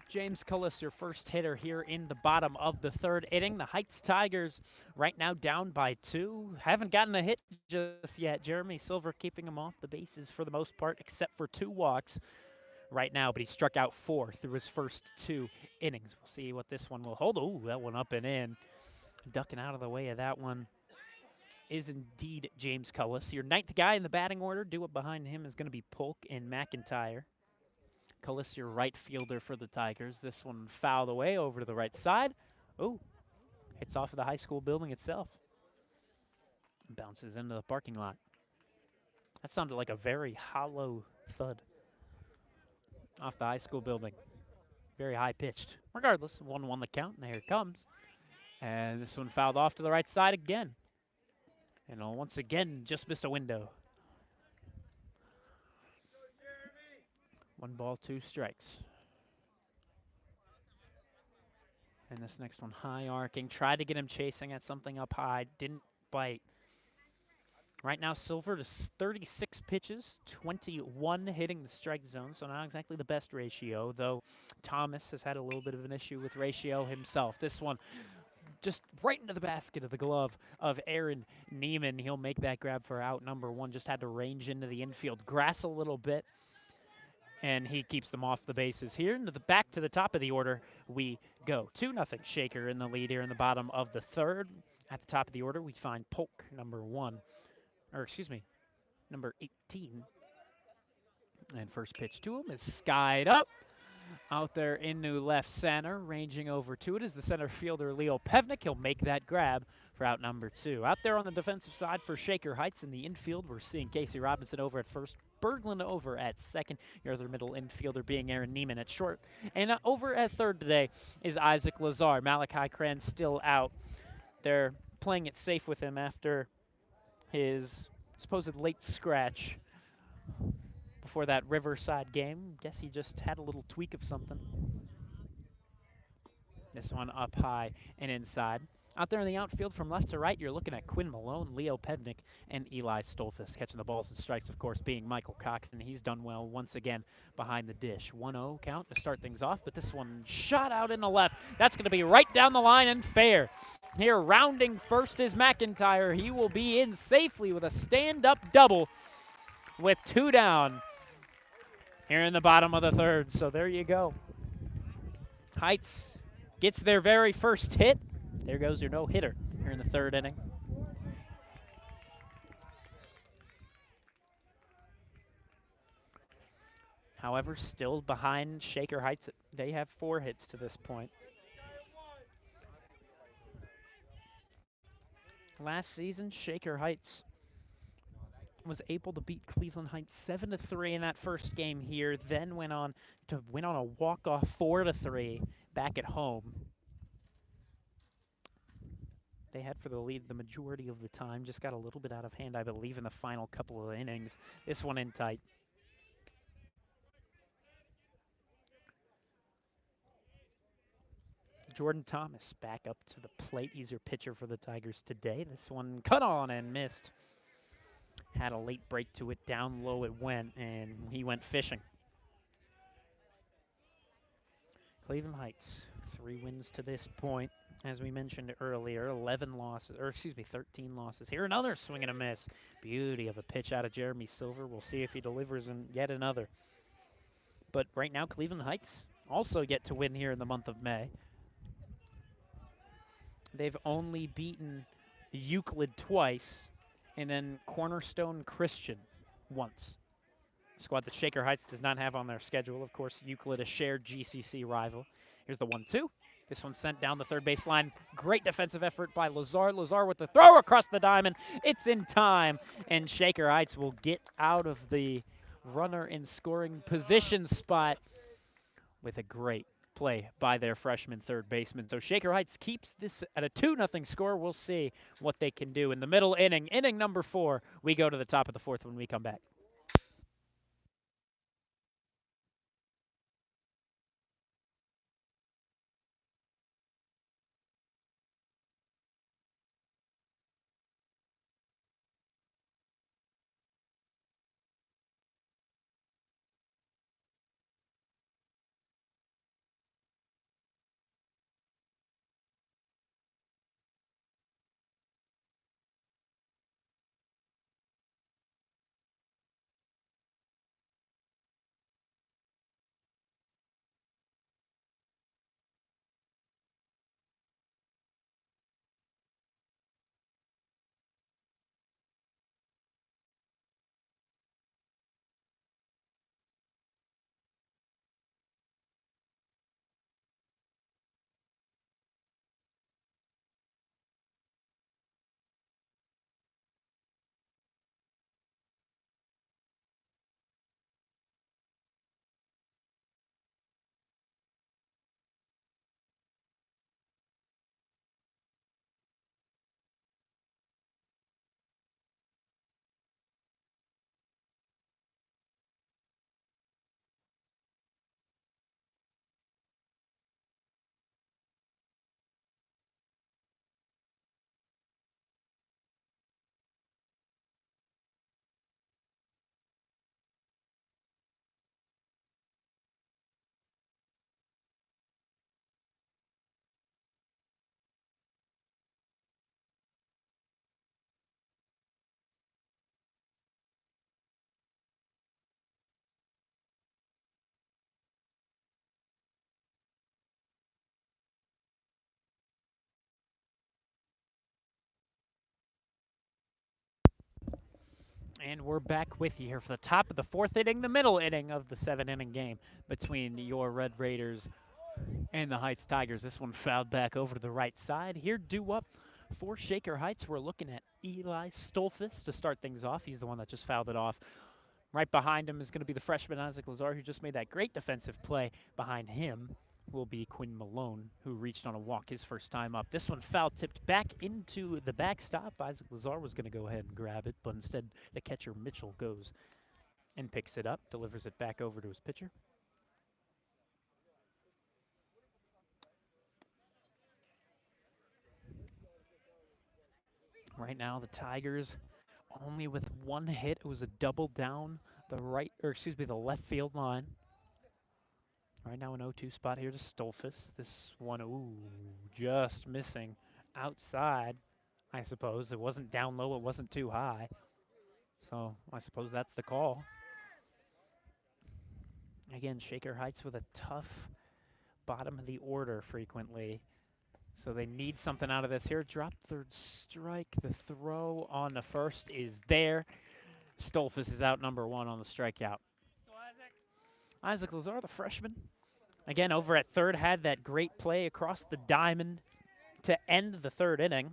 James Cullis, your first hitter here in the bottom of the third inning. The Heights Tigers right now down by 2. Haven't gotten a hit just yet. Jeremy Silver keeping him off the bases for the most part, except for 2 walks right now, but he struck out 4 through his first 2 innings. We'll see what this one will hold. Oh, that one up and in. Ducking out of the way of that one is indeed James Cullis. Your 9th guy in the batting order. Due up behind him is going to be Polk and McIntyre. Cullis, your right fielder for the Tigers. This one fouled away over to the right side. Oh, hits off of the high school building itself. Bounces into the parking lot. That sounded like a very hollow thud off the high school building. Very high pitched. Regardless, 1-1 the count, and here it comes. And this one fouled off to the right side again. And once again, just missed a window. 1 ball, 2 strikes. And this next one, high arcing. Tried to get him chasing at something up high. Didn't bite. Right now, Silver to 36 pitches, 21 hitting the strike zone, so not exactly the best ratio, though Thomas has had a little bit of an issue with ratio himself. This one just right into the basket of the glove of Aaron Neiman. He'll make that grab for out number 1. Just had to range into the infield, grass a little bit, and he keeps them off the bases here. Into the back to the top of the order we go. 2-0 Shaker in the lead here in the bottom of the third. At the top of the order, we find Polk, number 1. Or excuse me, number 18. And first pitch to him is skied up. Out there into left center, ranging over to it is the center fielder Leo Pevnik. He'll make that grab for out number 2. Out there on the defensive side for Shaker Heights in the infield, we're seeing Casey Robinson over at first, Berglund over at second, your other middle infielder being Aaron Neiman at short. And over at third today is Isaac Lazar. Malachi Cran still out. They're playing it safe with him after his supposed late scratch before that Riverside game. Guess he just had a little tweak of something. This one up high and inside. Out there in the outfield from left to right, you're looking at Quinn Malone, Leo Pevnik, and Eli Stolfus. Catching the balls and strikes, of course, being Michael Coxton. He's done well once again behind the dish. 1-0 count to start things off, but this one shot out in the left. That's going to be right down the line and fair. Here, rounding first is McIntyre. He will be in safely with a stand-up double with 2 down here in the bottom of the third. So there you go. Heights gets their very first hit. There goes your no-hitter here in the third inning. However, still behind Shaker Heights. They have 4 hits to this point. Last season, Shaker Heights was able to beat Cleveland Heights 7-3 in that first game here, then went on to win on a walk-off 4-3 back at home. They had for the lead the majority of the time, just got a little bit out of hand, I believe, in the final couple of innings. This one in tight. Jordan Thomas back up to the plate. He's your pitcher for the Tigers today. This one cut on and missed. Had a late break to it. Down low it went, and he went fishing. Cleveland Heights, 3 wins to this point. As we mentioned earlier, 11 losses, or excuse me, 13 losses. Here another swing and a miss. Beauty of a pitch out of Jeremy Silver. We'll see if he delivers in yet another. But right now, Cleveland Heights also yet to win here in the month of May. They've only beaten Euclid twice, and then Cornerstone Christian once. A squad that Shaker Heights does not have on their schedule. Of course, Euclid, a shared GCC rival. Here's the 1-2. This one sent down the third baseline. Great defensive effort by Lazar. Lazar with the throw across the diamond. It's in time, and Shaker Heights will get out of the runner in scoring position spot with a great play by their freshman third baseman. So Shaker Heights keeps this at a 2-0 score. We'll see what they can do in the middle inning. Inning number 4. We go to the top of the 4th when we come back. And we're back with you here for the top of the 4th inning, the middle inning of the 7-inning game between your Red Raiders and the Heights Tigers. This one fouled back over to the right side. Here, due up for Shaker Heights, we're looking at Eli Stolfus to start things off. He's the one that just fouled it off. Right behind him is going to be the freshman Isaac Lazar, who just made that great defensive play. Behind him will be Quinn Malone, who reached on a walk his first time up. This one foul tipped back into the backstop. Isaac Lazar was going to go ahead and grab it, but instead the catcher Mitchell goes and picks it up, delivers it back over to his pitcher. Right now, the Tigers only with 1 hit. It was a double down the left field line. Right now an 0-2 spot here to Stolfus. This one, just missing outside, I suppose. It wasn't down low, it wasn't too high. So I suppose that's the call. Again, Shaker Heights with a tough bottom of the order frequently. So they need something out of this here. Drop third strike. The throw on the first is there. Stolfus is out number 1 on the strikeout. Isaac Lazar, the freshman. Again, over at third, had that great play across the diamond to end the 3rd inning.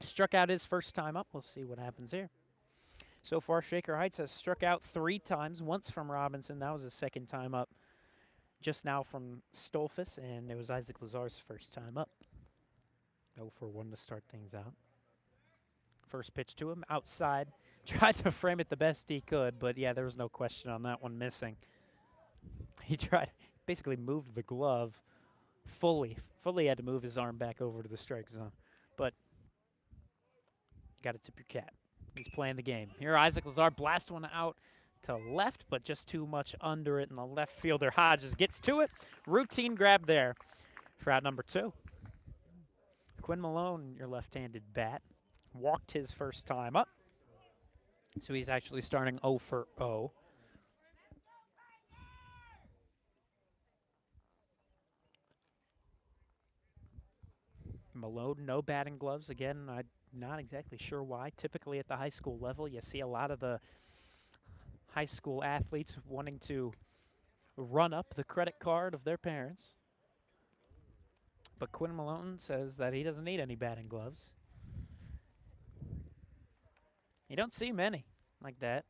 Struck out his first time up. We'll see what happens here. So far, Shaker Heights has struck out 3 times, once from Robinson. That was his second time up. Just now from Stolfus, and it was Isaac Lazar's first time up. 0 for 1 to start things out. First pitch to him, outside. Tried to frame it the best he could, but yeah, there was no question on that one missing. He tried, basically moved the glove fully had to move his arm back over to the strike zone. But you got to tip your cap. He's playing the game. Here, Isaac Lazar blasts one out to left, but just too much under it, and the left fielder Hodges gets to it. Routine grab there for out number 2. Quinn Malone, your left-handed bat, walked his first time up. So he's actually starting 0 for 0. Malone, no batting gloves. Again, I'm not exactly sure why. Typically at the high school level, you see a lot of the high school athletes wanting to run up the credit card of their parents. But Quinn Malone says that he doesn't need any batting gloves. You don't see many like that.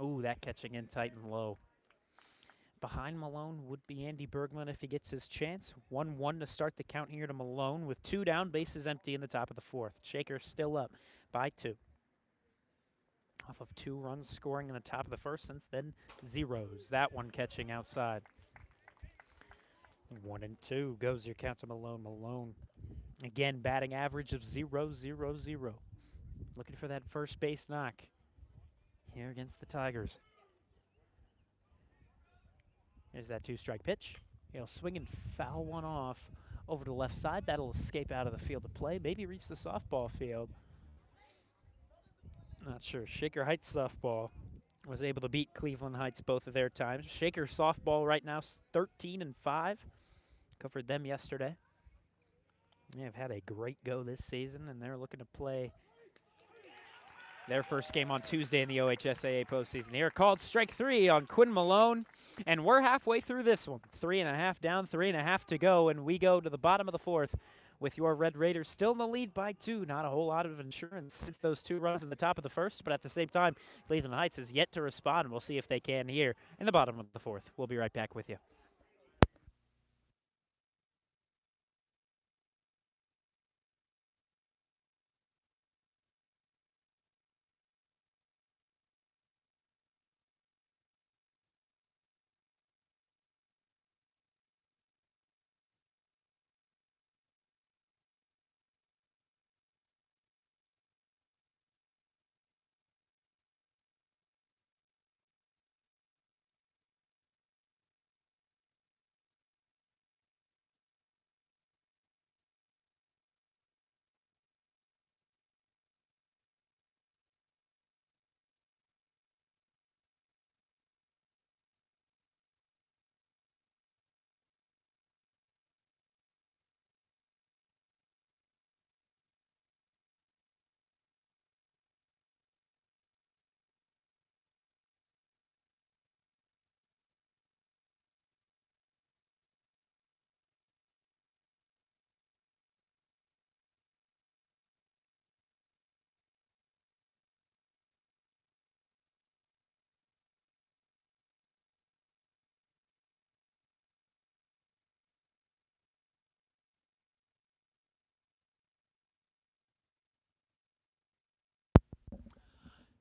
Ooh, that catching in tight and low. Behind Malone would be Andy Berglund if he gets his chance. 1-1 to start the count here to Malone with 2 down, bases empty in the top of the 4th. Shaker still up by 2. Off of 2 runs scoring in the top of the 1st, since then zeros. That one catching outside. 1-2 goes your count to Malone. Malone, again, batting average of 0-0-0. Looking for that first base knock here against the Tigers. There's that 2-strike pitch. He'll swing and foul one off over to the left side. That'll escape out of the field of play, maybe reach the softball field. Not sure. Shaker Heights softball was able to beat Cleveland Heights both of their times. Shaker softball right now 13-5. Covered them yesterday. They have had a great go this season, and they're looking to play their first game on Tuesday in the OHSAA postseason. Here, called strike 3 on Quinn Malone, and we're halfway through this one. 3.5 down, 3.5 to go, and we go to the bottom of the 4th with your Red Raiders still in the lead by 2. Not a whole lot of insurance since those 2 runs in the top of the 1st, but at the same time, Cleveland Heights has yet to respond, and we'll see if they can here in the bottom of the 4th. We'll be right back with you.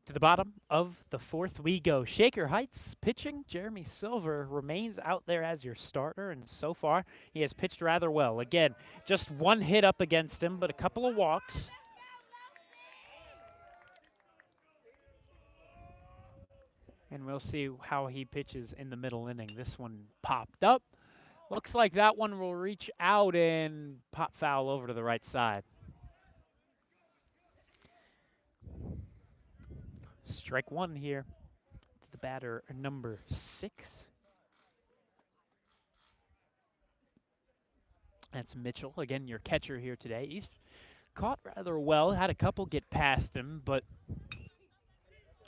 To the bottom of the 4th we go. Shaker Heights pitching. Jeremy Silver remains out there as your starter, and so far he has pitched rather well. Again, just 1 hit up against him, but a couple of walks. And we'll see how he pitches in the middle inning. This one popped up. Looks like that one will reach out and pop foul over to the right side. Strike 1 here to the batter, number 6. That's Mitchell, again, your catcher here today. He's caught rather well, had a couple get past him, but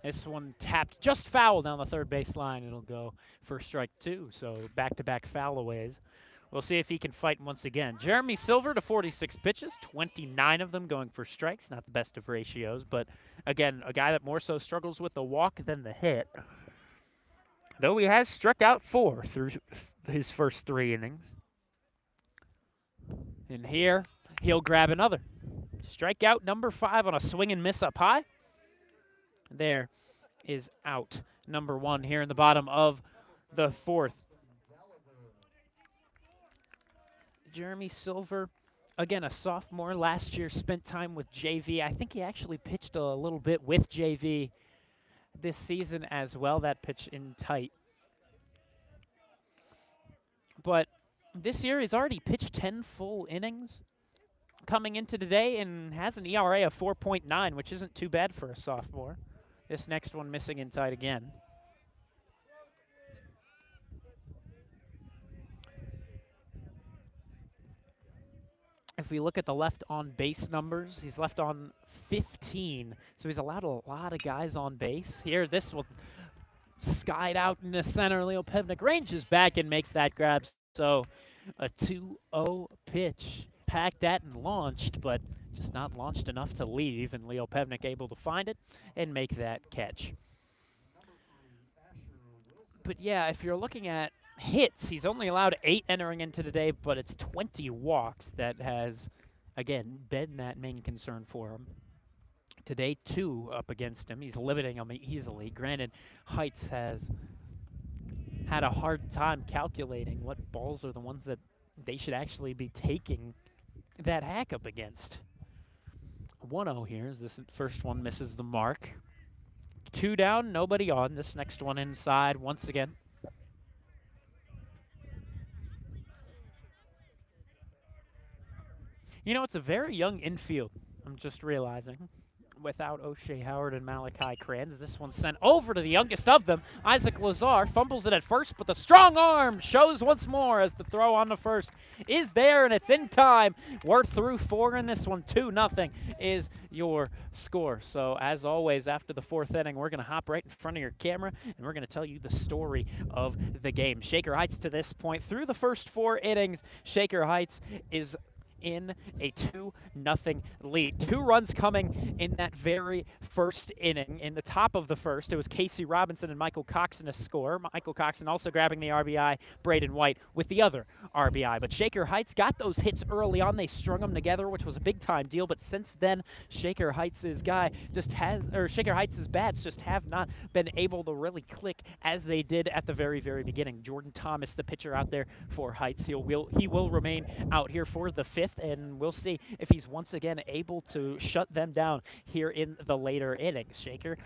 this one tapped just foul down the third base line. It'll go for strike 2, so back-to-back foul-aways We'll see if he can fight once again. Jeremy Silver to 46 pitches, 29 of them going for strikes. Not the best of ratios, but again, a guy that more so struggles with the walk than the hit. Though he has struck out 4 through his first 3 innings. And here, he'll grab another. Strikeout number 5 on a swing and miss up high. There is out number 1 here in the bottom of the 4th. Jeremy Silver, again, a sophomore. Last year spent time with JV. I think he actually pitched a little bit with JV this season as well. That pitch in tight. But this year he's already pitched 10 full innings coming into today and has an ERA of 4.9, which isn't too bad for a sophomore. This next one missing in tight again. If we look at the left on base numbers, he's left on 15. So he's allowed a lot of guys on base. Here, this will skied out in the center. Leo Pevnik ranges back and makes that grab. So a 2-0 pitch. Packed that and launched, but just not launched enough to leave. And Leo Pevnik able to find it and make that catch. But yeah, if you're looking at hits, he's only allowed 8 entering into today, but it's 20 walks that has, again, been that main concern for him. Today, 2 up against him. He's limiting him easily. Granted, Heights has had a hard time calculating what balls are the ones that they should actually be taking that hack up against. 1-0 here as this first one misses the mark. 2 down, nobody on. This next one inside once again. You know, it's a very young infield, I'm just realizing. Without O'Shea Howard and Malachi Kranz. This one's sent over to the youngest of them. Isaac Lazar fumbles it at first, but the strong arm shows once more as the throw on the first is there, and it's in time. We're through 4 in this one. 2-0 is your score. So, as always, after the 4th inning, we're going to hop right in front of your camera, and we're going to tell you the story of the game. Shaker Heights to this point, through the first 4 innings, Shaker Heights is in a 2-0 lead. 2 runs coming in that very first inning. In the top of the first, it was Casey Robinson and Michael Coxon to score. Michael Coxon also grabbing the RBI, Braden White with the other RBI. But Shaker Heights got those hits early on. They strung them together, which was a big-time deal. But since then, Shaker Heights' bats just have not been able to really click as they did at the very, very beginning. Jordan Thomas, the pitcher out there for Heights, he will remain out here for the 5th. And we'll see if he's once again able to shut them down here in the later innings. Shaker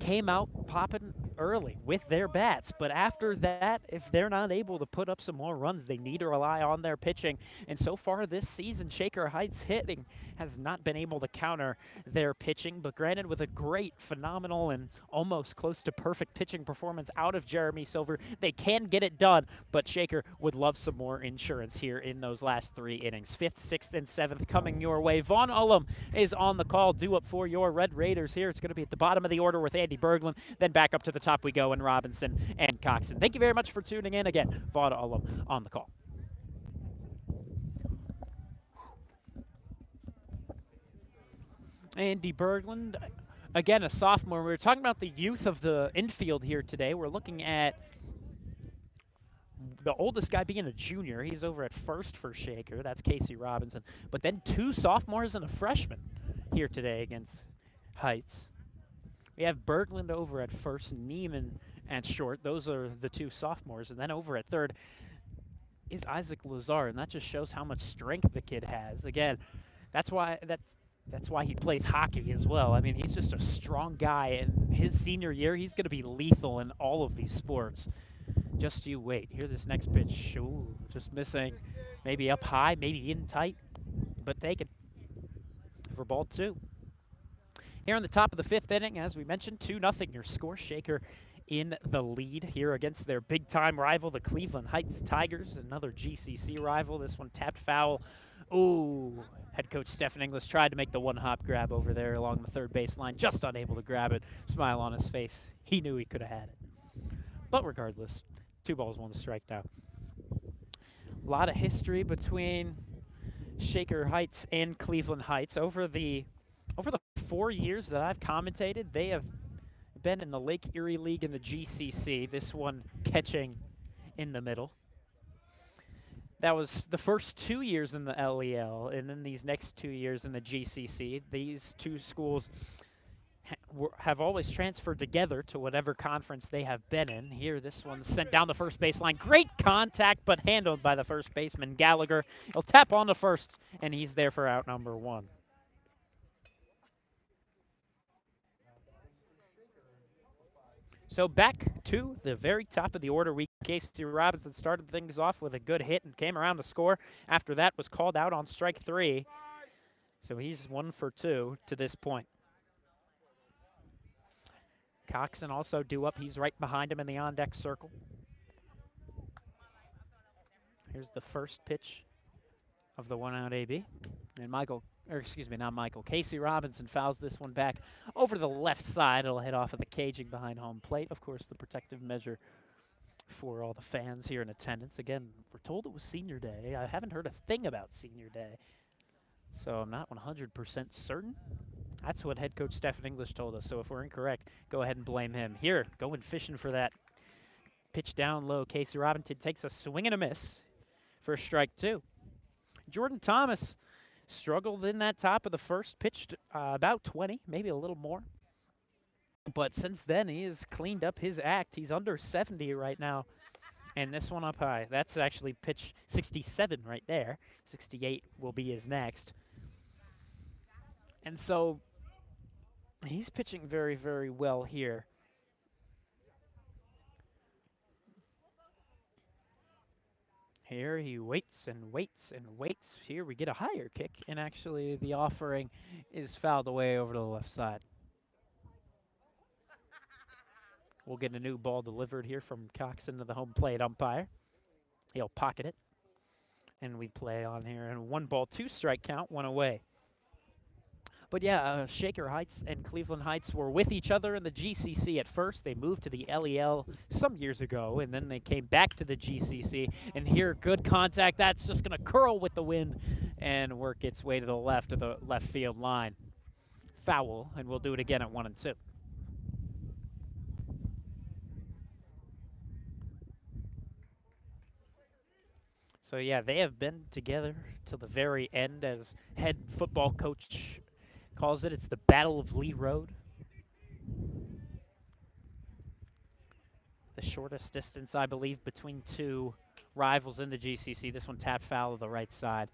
came out popping early with their bats, but after that, if they're not able to put up some more runs, they need to rely on their pitching. And so far this season, Shaker Heights hitting has not been able to counter their pitching, but granted, with a great, phenomenal, and almost close to perfect pitching performance out of Jeremy Silver, they can get it done, but Shaker would love some more insurance here in those last 3 innings. 5th, 6th, and 7th coming your way. Vaughn Ullum is on the call, due up for your Red Raiders here. It's going to be at the bottom of the order with Andy Berglund, then back up to the top we go, and Robinson and Coxon. Thank you very much for tuning in. Again, Vaughn Ullum on the call. Andy Berglund, again, a sophomore. We were talking about the youth of the infield here today. We're looking at the oldest guy being a junior. He's over at first for Shaker. That's Casey Robinson. But then 2 sophomores and a freshman here today against Heights. We have Berglund over at first, Neiman at short. Those are the 2 sophomores. And then over at third is Isaac Lazar, and that just shows how much strength the kid has. Again, that's why he plays hockey as well. I mean, he's just a strong guy, and his senior year, he's going to be lethal in all of these sports. Just you wait. Here, this next pitch. Ooh, just missing. Maybe up high, maybe in tight, but taken for ball 2. Here on the top of the 5th inning, as we mentioned, 2-0 your score. Shaker in the lead here against their big-time rival, the Cleveland Heights Tigers, another GCC rival. This one tapped foul. Ooh, head coach Stephen Inglis tried to make the one-hop grab over there along the third baseline, just unable to grab it. Smile on his face. He knew he could have had it. But regardless, 2 balls, 1 strike now. A lot of history between Shaker Heights and Cleveland Heights. Over the 4 years that I've commentated, they have been in the Lake Erie League and the GCC, this one catching in the middle. That was the first 2 years in the LEL, and then these next 2 years in the GCC. These two schools have always transferred together to whatever conference they have been in. Here, this one's sent down the first baseline. Great contact, but handled by the first baseman, Gallagher. He'll tap on to first, and he's there for out number one. So back to the very top of the order. Casey Robinson started things off with a good hit and came around to score. After that, was called out on strike 3. So he's 1 for 2 to this point. Coxon also due up. He's right behind him in the on-deck circle. Here's the first pitch of the one-out AB. And Casey Robinson fouls this one back over to the left side. It'll hit off of the caging behind home plate. Of course, the protective measure for all the fans here in attendance. Again, we're told it was senior day. I haven't heard a thing about senior day, so I'm not 100% certain. That's what head coach Stephen English told us, so if we're incorrect, go ahead and blame him. Here, going fishing for that pitch down low. Casey Robinson takes a swing and a miss for strike 2. Jordan Thomas struggled in that top of the first, pitched about 20, maybe a little more. But since then, he has cleaned up his act. He's under 70 right now. And this one up high. That's actually pitch 67 right there. 68 will be his next. And so he's pitching very, very well here. Here he waits and waits and waits. Here we get a higher kick, and actually the offering is fouled away over to the left side. We'll get a new ball delivered here from Coxon to the home plate umpire. He'll pocket it, and we play on here. And 1-2 strike count, 1 away. But yeah, Shaker Heights and Cleveland Heights were with each other in the GCC at first. They moved to the LEL some years ago, and then they came back to the GCC. And here, good contact. That's just going to curl with the wind and work its way to the left of the left field line. Foul, and we'll do it again at 1 and 2. So yeah, they have been together till the very end, as head football coach calls it. It's the Battle of Lee Road. The shortest distance, I believe, between two rivals in the GCC. This one tapped foul to the right side.